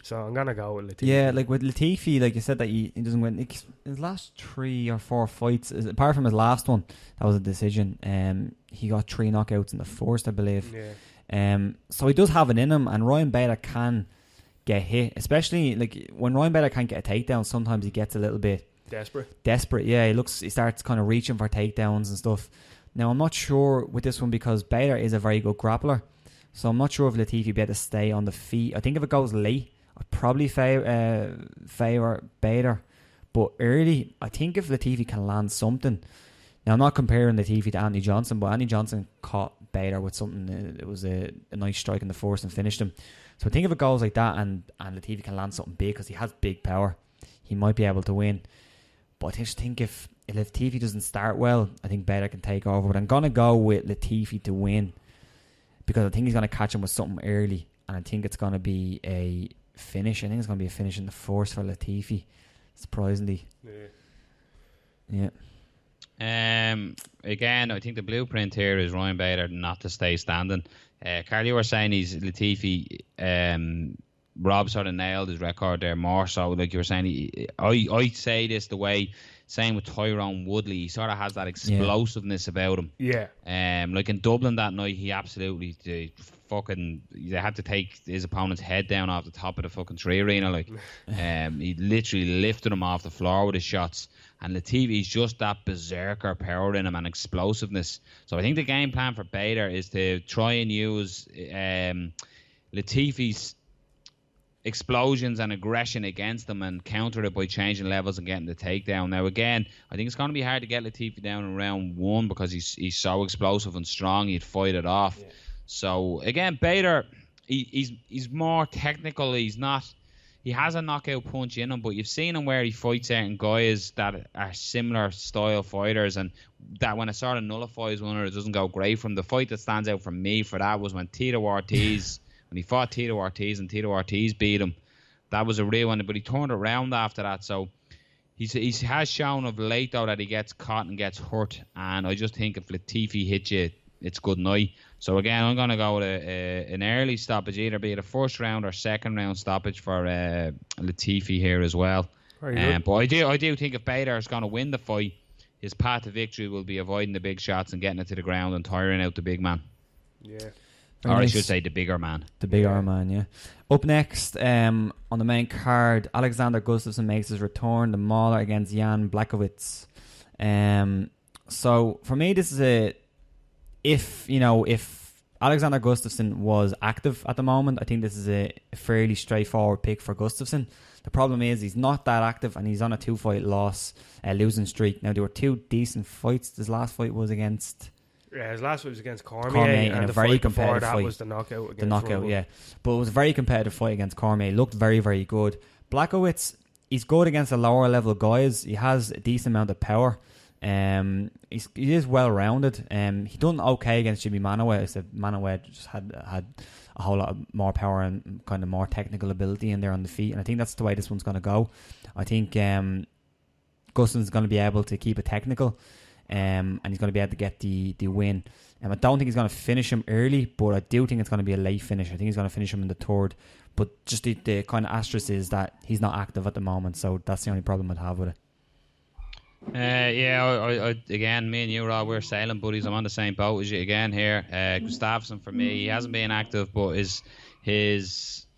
So I'm gonna go with Latifi. Yeah, like with Latifi, like you said that he doesn't win. Like, his last 3 or 4 fights, apart from his last one, that was a decision. He got 3 knockouts in the first, I believe. Yeah. So he does have it in him, and Ryan Bader can get hit, especially like when Ryan Bader can't get a takedown. Sometimes he gets a little bit desperate. Yeah, he starts kind of reaching for takedowns and stuff. Now, I'm not sure with this one because Bader is a very good grappler. So I'm not sure if Latifi will be able to stay on the feet. I think if it goes late, I'd probably favour Bader. But early, I think if Latifi can land something. Now, I'm not comparing Latifi to Anthony Johnson, but Anthony Johnson caught Bader with something. It was a nice strike in the first and finished him. So I think if it goes like that and Latifi can land something big because he has big power, he might be able to win. But I just think if Latifi doesn't start well, I think Bader can take over. But I'm going to go with Latifi to win because I think he's going to catch him with something early. And I think it's going to be a finish. I think it's going to be a finish in the force for Latifi, surprisingly. Yeah. Again, I think the blueprint here is Ryan Bader not to stay standing. Carl, you were saying he's Latifi. Rob sort of nailed his record there more so. Like you were saying, I say this the way, same with Tyrone Woodley. He sort of has that explosiveness about him. Yeah. Like in Dublin that night, he absolutely they had to take his opponent's head down off the top of the fucking tree arena. Like, he literally lifted him off the floor with his shots. And Latifi's just that berserker power in him and explosiveness. So I think the game plan for Bader is to try and use Latifi's explosions and aggression against them and counter it by changing levels and getting the takedown. Now, again, I think it's going to be hard to get Latifi down in round 1 because he's so explosive and strong. He'd fight it off. Yeah. So, again, Bader, he's more technical. He has a knockout punch in him, but you've seen him where he fights certain guys that are similar style fighters, and that when it sort of nullifies one or it doesn't go great from the fight that stands out for me for that was when Tito Ortiz, when he fought Tito Ortiz and Tito Ortiz beat him. That was a real one, but he turned around after that. So he has shown of late, though, that he gets caught and gets hurt, and I just think if Latifi hits you, it's good night. So again, I'm going to go with an early stoppage, either be it a first round or second round stoppage for Latifi here as well. But I do think if Bader is going to win the fight, his path to victory will be avoiding the big shots and getting it to the ground and tiring out the big man. Yeah. Or I should say the bigger man. The bigger man, yeah. Up next, on the main card, Alexander Gustafsson makes his return, the mauler against Jan Blachowicz. So for me, this is if Alexander Gustafsson was active at the moment, I think this is a fairly straightforward pick for Gustafsson. The problem is he's not that active and he's on a 2-fight losing streak. Now, there were 2 decent fights. His last fight was against... Yeah, his last fight was against Cormier, and a the very fight before competitive that fight. was the knockout against The knockout, Rumble. Yeah. But it was a very competitive fight against Cormier. He looked very, very good. Blachowicz, he's good against the lower level guys. He has a decent amount of power. He is well rounded. He done okay against Jimmy Manoa. Manoa just had a whole lot more power and kind of more technical ability in there on the feet, and I think that's the way this one's going to go. I think Gustafsson's going to be able to keep it technical, and he's going to be able to get the win. I don't think he's going to finish him early, but I do think it's going to be a late finish. I think he's going to finish him in the 3rd. But just the kind of asterisk is that he's not active at the moment, so that's the only problem I'd have with it. I again, me and you, Rob, we're sailing buddies. I'm on the same boat as you again here. Gustafsson, for me, he hasn't been active, but his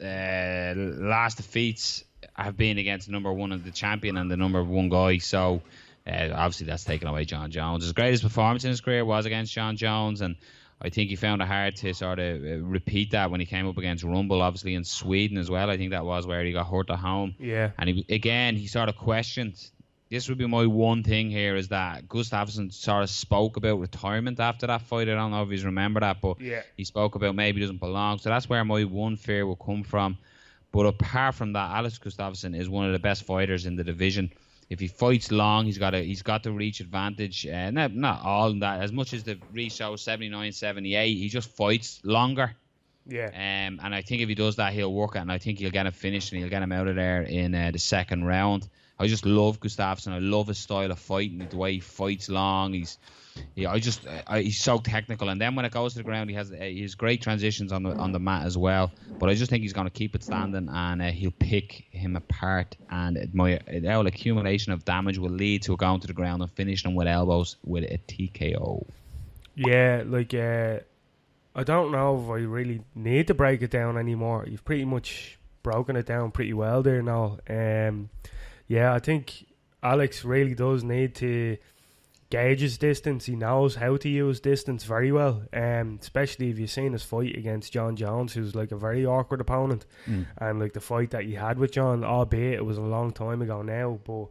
last defeats have been against the number 1 of the champion and the number 1 guy. So obviously that's taken away John Jones. His greatest performance in his career was against John Jones, and I think he found it hard to sort of repeat that when he came up against Rumble, obviously in Sweden as well. I think that was where he got hurt at home. Yeah, and he sort of questioned. This would be my one thing here, is that Gustafsson sort of spoke about retirement after that fight. I don't know if he's remembered that, but he spoke about maybe he doesn't belong. So that's where my one fear will come from. But apart from that, Alex Gustafsson is one of the best fighters in the division. If he fights long, he's got the reach advantage. Not all that. As much as the reach shows 79, 78, he just fights longer. Yeah. And I think if he does that, he'll work it, and I think he'll get him finished and he'll get him out of there in the 2nd round. I just love Gustafsson. I love his style of fighting, the way he fights long. He's so technical, and then when it goes to the ground, he has great transitions on the mat as well. But I just think he's going to keep it standing, and he'll pick him apart. And the accumulation of damage will lead to going to the ground and finishing him with elbows with a TKO. Yeah, I don't know if I really need to break it down anymore. You've pretty much broken it down pretty well there now. Yeah, I think Alex really does need to gauge his distance. He knows how to use distance very well, especially if you've seen his fight against John Jones, who's like a very awkward opponent. And like the fight that he had with John, albeit it was a long time ago now, but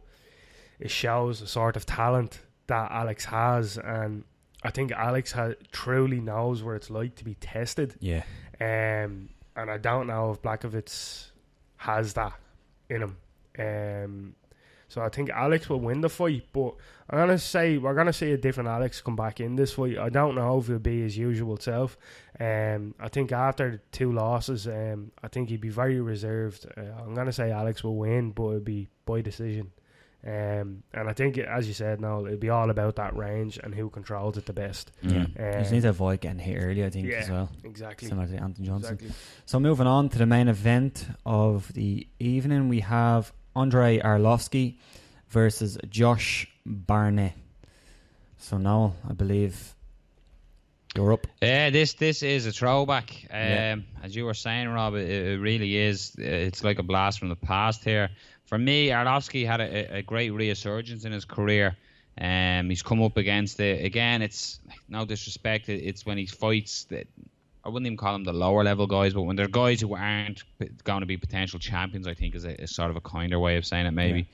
it shows the sort of talent that Alex has, and I think Alex truly knows what it's like to be tested. Yeah. And I don't know if Blachowicz has that in him. So I think Alex will win the fight, but we're gonna see a different Alex come back in this fight. I don't know if he'll be his usual self. I think after 2 losses, I think he'd be very reserved. I'm gonna say Alex will win, but it'll be by decision. And I think, as you said, now it'll be all about that range and who controls it the best. Yeah, you just need to avoid getting hit early, I think, as well. Exactly. Similar to Anthony Johnson. Exactly. So moving on to the main event of the evening, we have Andrei Arlovski versus Josh Barnett. So Noel, I believe you're up. This is a throwback. As you were saying, Rob, it really is. It's like a blast from the past here. For me, Arlovski had a great resurgence in his career. He's come up against it again. It's no disrespect. It's when he fights that I wouldn't even call them the lower level guys, but when they're guys who aren't going to be potential champions, I think is a sort of a kinder way of saying it. Maybe.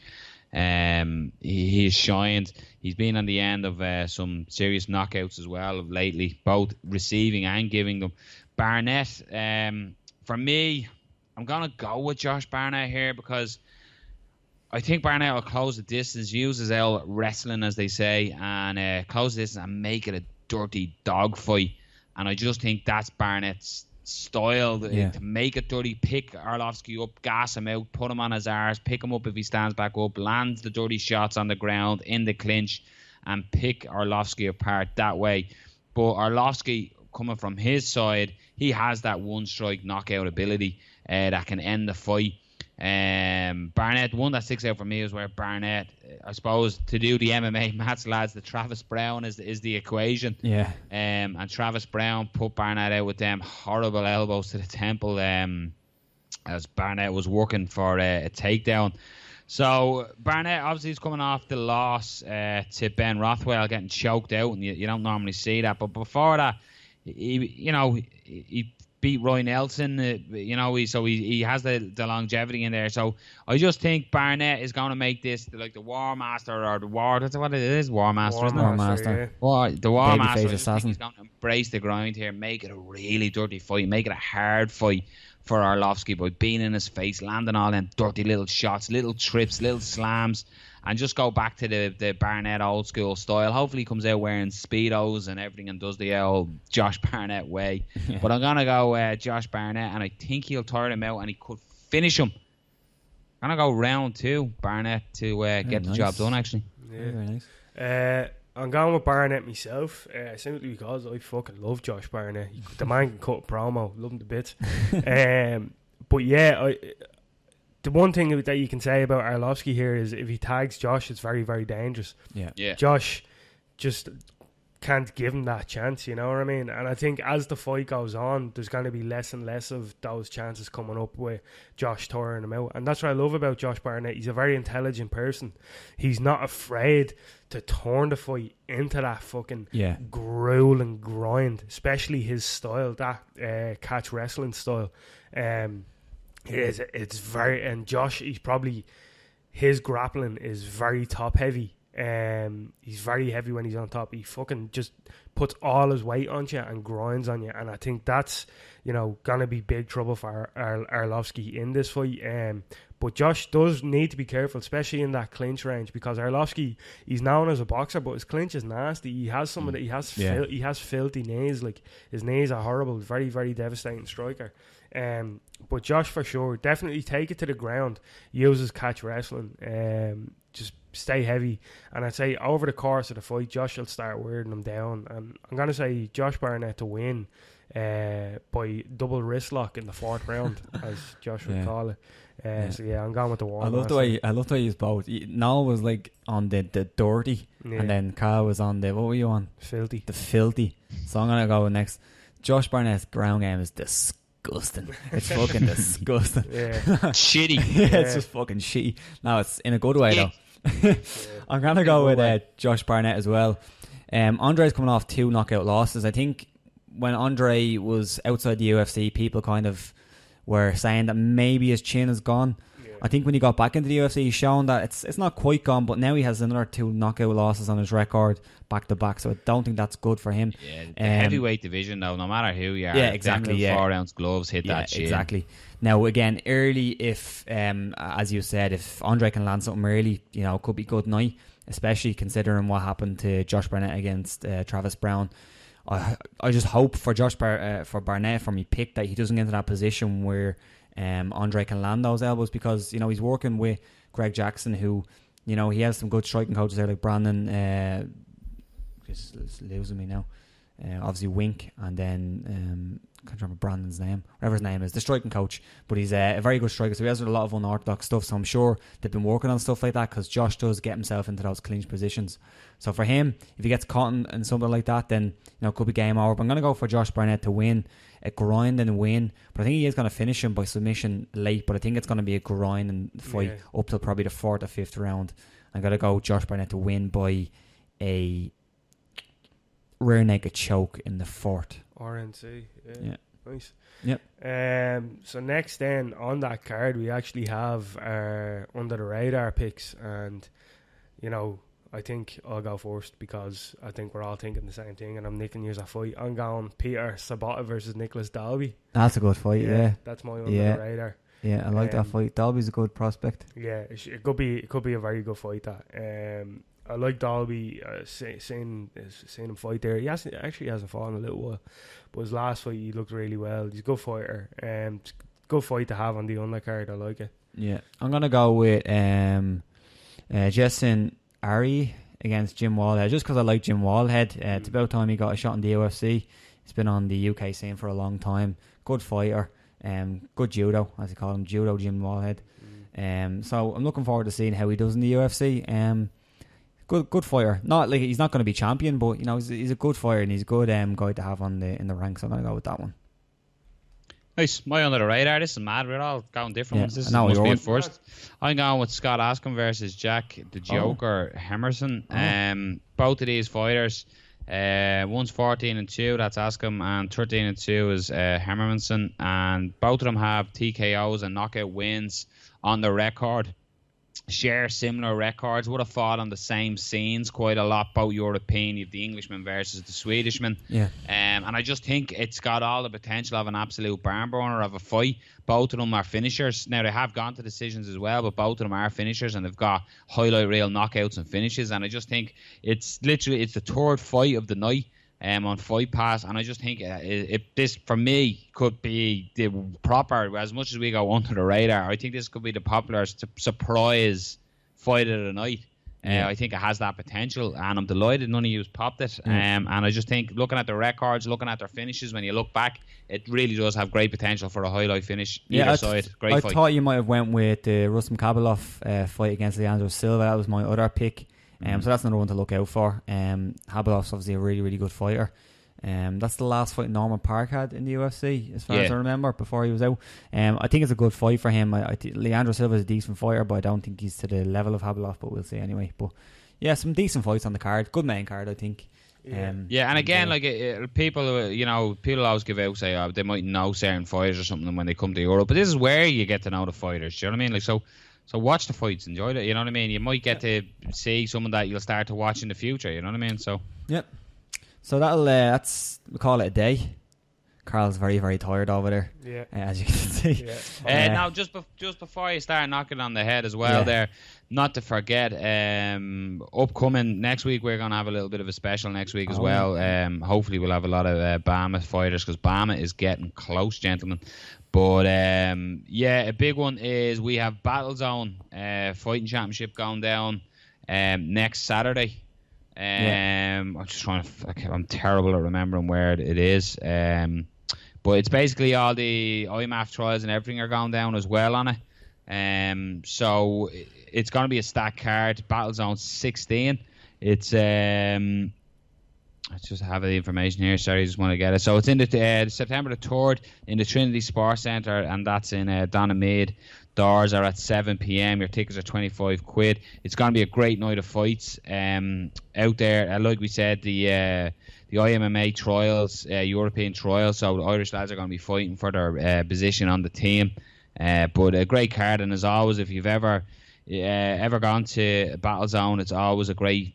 Yeah. He's shined. He's been on the end of some serious knockouts as well lately, both receiving and giving them. Barnett, for me, I'm gonna go with Josh Barnett here because I think Barnett will close the distance, use his wrestling, as they say, and close the distance and make it a dirty dogfight. And I just think that's Barnett's style to make it dirty, pick Arlovski up, gas him out, put him on his arse, pick him up if he stands back up, lands the dirty shots on the ground in the clinch, and pick Arlovski apart that way. But Arlovski, coming from his side, he has that one-strike knockout ability that can end the fight. Barnett, one that sticks out for me is where Barnett, I suppose, to do the MMA match, lads, the Travis Brown is the equation. Yeah. And Travis Brown put Barnett out with them horrible elbows to the temple as Barnett was working for a takedown. So Barnett obviously is coming off the loss to Ben Rothwell, getting choked out, and you don't normally see that. But before that, he beat Roy Nelson, he has the longevity in there. So I just think Barnett is going to make this like the War Master or the War. That's what it is, War Master, isn't it? War Master. Yeah. The War Master. He's going to embrace the grind here, make it a really dirty fight, make it a hard fight for Arlovski by being in his face, landing all them dirty little shots, little trips, little slams, and just go back to the Barnett old school style. Hopefully he comes out wearing Speedos and everything and does the old Josh Barnett way. Yeah. But I'm going to go Josh Barnett, and I think he'll tire him out and he could finish him. I'm going to go round 2, Barnett, to get the job done, actually. Yeah. Very nice. I'm going with Barnett myself, simply because I fucking love Josh Barnett. The man can cut a promo, love him to bits. But yeah, the one thing that you can say about Arlovski here is if he tags Josh, it's very, very dangerous. Yeah. Josh just can't give him that chance, you know what I mean? And I think as the fight goes on, there's going to be less and less of those chances coming up with Josh tiring him out. And that's what I love about Josh Barnett. He's a very intelligent person. He's not afraid to turn the fight into that fucking gruel and grind, especially his style, that catch wrestling style. It's very, and Josh, his grappling is very top heavy. He's very heavy when he's on top. He fucking just puts all his weight on you and grinds on you, and I think that's gonna be big trouble for Arlovski in this fight. But Josh does need to be careful, especially in that clinch range, because Arlovski, he's known as a boxer, but his clinch is nasty. He has some of that. He has filthy knees. Like, his knees are horrible. Very, very devastating striker. But Josh, for sure, definitely take it to the ground. Uses catch wrestling. Just stay heavy. And I'd say over the course of the fight, Josh will start wearing him down. And I'm going to say Josh Barnett to win by double wrist lock in the 4th round, as Josh would call it. So yeah, I'm going with the War. I love the way he's both. Noel was like on the dirty, and then Carl was on the, what were you on? Filthy. The filthy. So I'm gonna go next. Josh Barnett's ground game is disgusting. It's fucking disgusting. Shitty. It's just fucking shitty. No, it's in a good way though. I'm gonna go with Josh Barnett as well. Andrei's coming off 2 knockout losses. I think when Andrei was outside the UFC, people kind of were saying that maybe his chin is gone. I think when he got back into the UFC, he's shown that it's not quite gone, but now he has another 2 knockout losses on his record back to back, so I don't think that's good for him. Yeah, the heavyweight division though, no matter who you are, exactly. 4-ounce gloves hit that shit. Exactly. Now again, early, if as you said, if Andrei can land something early, it could be good night, especially considering what happened to Josh Barnett against Travis Brown. I just hope for for Barnett, for me pick, that he doesn't get into that position where Andrei can land those elbows, because he's working with Greg Jackson, who he has some good striking coaches there, like Brandon. Just losing me now. Obviously Wink, and then can't remember Brandon's name, whatever his name is, the striking coach. But he's a very good striker, so he has a lot of unorthodox stuff. So I'm sure they've been working on stuff like that, because Josh does get himself into those clinch positions. So for him, if he gets caught in something like that, then it could be game over. But I'm going to go for Josh Barnett to win, a grind and win. But I think he is going to finish him by submission late. But I think it's going to be a grind and fight up till probably the 4th or 5th round. I'm going to go Josh Barnett to win by a rear naked choke in the 4th. RNC. Yeah. Nice. Yep. So next then on that card, we actually have our under the radar picks, and I think I'll go first because I think we're all thinking the same thing, and I'm nicking yours a fight. I'm going Peter Sabata versus Nicholas Dalby. That's a good fight. Yeah. That's my under the radar. Yeah, I like that fight. Dalby's a good prospect. Yeah, it could be a very good fight. That I like Dalby. Seeing him fight there, he actually hasn't fought in a little while, but his last fight he looked really well. He's a good fighter. It's a good fight to have on the undercard. I like it. Yeah, I'm gonna go with Jason Ari against Jim Wallhead, just because I like Jim Wallhead. It's about time he got a shot in the UFC. He's been on the UK scene for a long time. Good fighter. Good judo, as they call him, judo Jim Wallhead. So I'm looking forward to seeing how he does in the UFC. Good fighter. Not like he's not going to be champion, but he's a good fighter, and he's a good guy to have in the ranks. So I'm going to go with that one. Nice. My under the radar. This is mad. We're all going different ones. This must be at first. I'm going with Scott Askham versus Jack the Joker Hemerson. Both of these fighters, one's 14-2, that's Askham, and 13-2 is Hemerson, and both of them have TKOs and knockout wins on the record. Share similar records, would have fought on the same scenes quite a lot, both European. You have the Englishman versus the Swedishman. And I just think it's got all the potential of an absolute barn burner of a fight. Both of them are finishers. Now, they have gone to decisions as well, but both of them are finishers, and they've got highlight reel knockouts and finishes. And I just think it's the 3rd fight of the night on Fight Pass, and I just think this for me could be the proper, as much as we go under the radar, I think this could be the popular surprise fight of the night. I think it has that potential, and I'm delighted none of you popped it. And I just think, looking at the records, looking at their finishes, when you look back, it really does have great potential for a highlight finish either side. Great fight. I thought you might have went with the Rustam Khabilov fight against Leandro Silva. That was my other pick. So that's another one to look out for. Khabilov's obviously a really, really good fighter. That's the last fight Norman Park had in the UFC, as far as I remember, before he was out. I think it's a good fight for him. Leandro Silva is a decent fighter, but I don't think he's to the level of Khabilov, but we'll see anyway. But yeah, some decent fights on the card. Good main card, I think. And again, people always give out, say, they might know certain fighters or something when they come to Europe, but this is where you get to know the fighters. Do you know what I mean? So watch the fights, enjoy it. You know what I mean? You might get to see someone that you'll start to watch in the future. You know what I mean? So So we call it a day. Carl's very, very tired over there. Yeah, as you can see. Now, just before you start knocking on the head as well, there, not to forget, upcoming next week we're gonna have a little bit of a special next week as well. Hopefully we'll have a lot of Bama fighters, because Bama is getting close, gentlemen. But a big one is we have Battlezone Fighting Championship going down next Saturday. I'm just trying to. I'm terrible at remembering where it is. But it's basically all the IMAF trials and everything are going down as well on it. So it's going to be a stacked card. Battlezone 16. It's I just have the information here. Sorry, I just want to get it. So it's in the September the 3rd in the Trinity Sports Centre, and that's in Donamead. Doors are at 7 p.m. Your tickets are £25. It's going to be a great night of fights out there. Like we said, the IMMA trials, European trials. So the Irish lads are going to be fighting for their position on the team. But a great card, and as always, if you've ever gone to Battlezone, it's always a great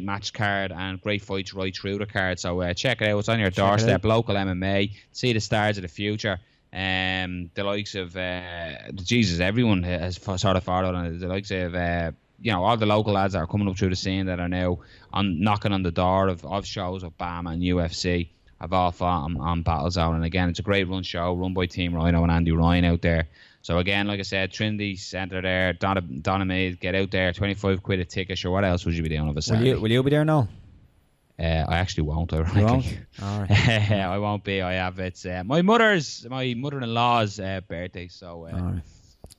match card and great fights right through the card. So check it out. It's on your doorstep. Local MMA. See the stars of the future. The likes of everyone has sort of followed on it. The likes of all the local lads that are coming up through the scene that are now knocking on the door of shows of BAMA and UFC have all fought on Battlezone. And again, it's a great show run by Team Rhino and Andy Ryan out there. So again, like I said, Trinity Centre there, Donamead, get out there, £25 a ticket. Sure, what else would you be doing of a Saturday? Will you be there now? I actually won't. You Ironically, won't? All right. I won't be. I have it's my mother-in-law's birthday, so All right.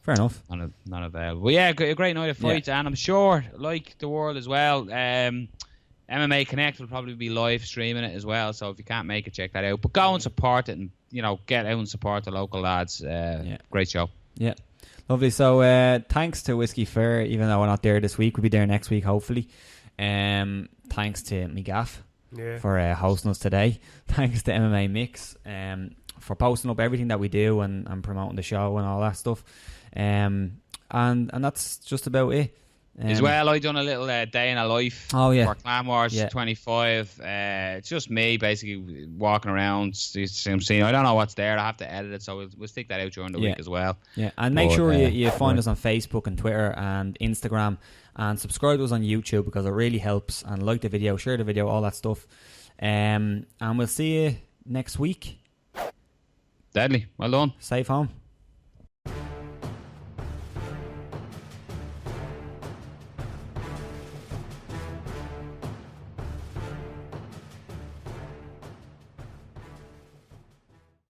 Fair enough. not available. But yeah, a great night of fights, and I'm sure, like the world as well, MMA Connect will probably be live streaming it as well. So if you can't make it, check that out. But go and support it, and get out and support the local lads. Great show. Yeah. Lovely. So thanks to Whiskey Fair, even though we're not there this week, we'll be there next week hopefully. Thanks to me gaff for hosting us today. Thanks to MMA Mix for posting up everything that we do and promoting the show and all that stuff. And that's just about it. As well, I done a little day in a life for Clan Wars 25. It's just me basically walking around. I don't know what's there. I have to edit it, so we'll stick that out during the week as well. Yeah, and make sure you find us on Facebook and Twitter and Instagram, and subscribe to us on YouTube because it really helps. And like the video, share the video, all that stuff. And we'll see you next week. Deadly. Well done. Safe home.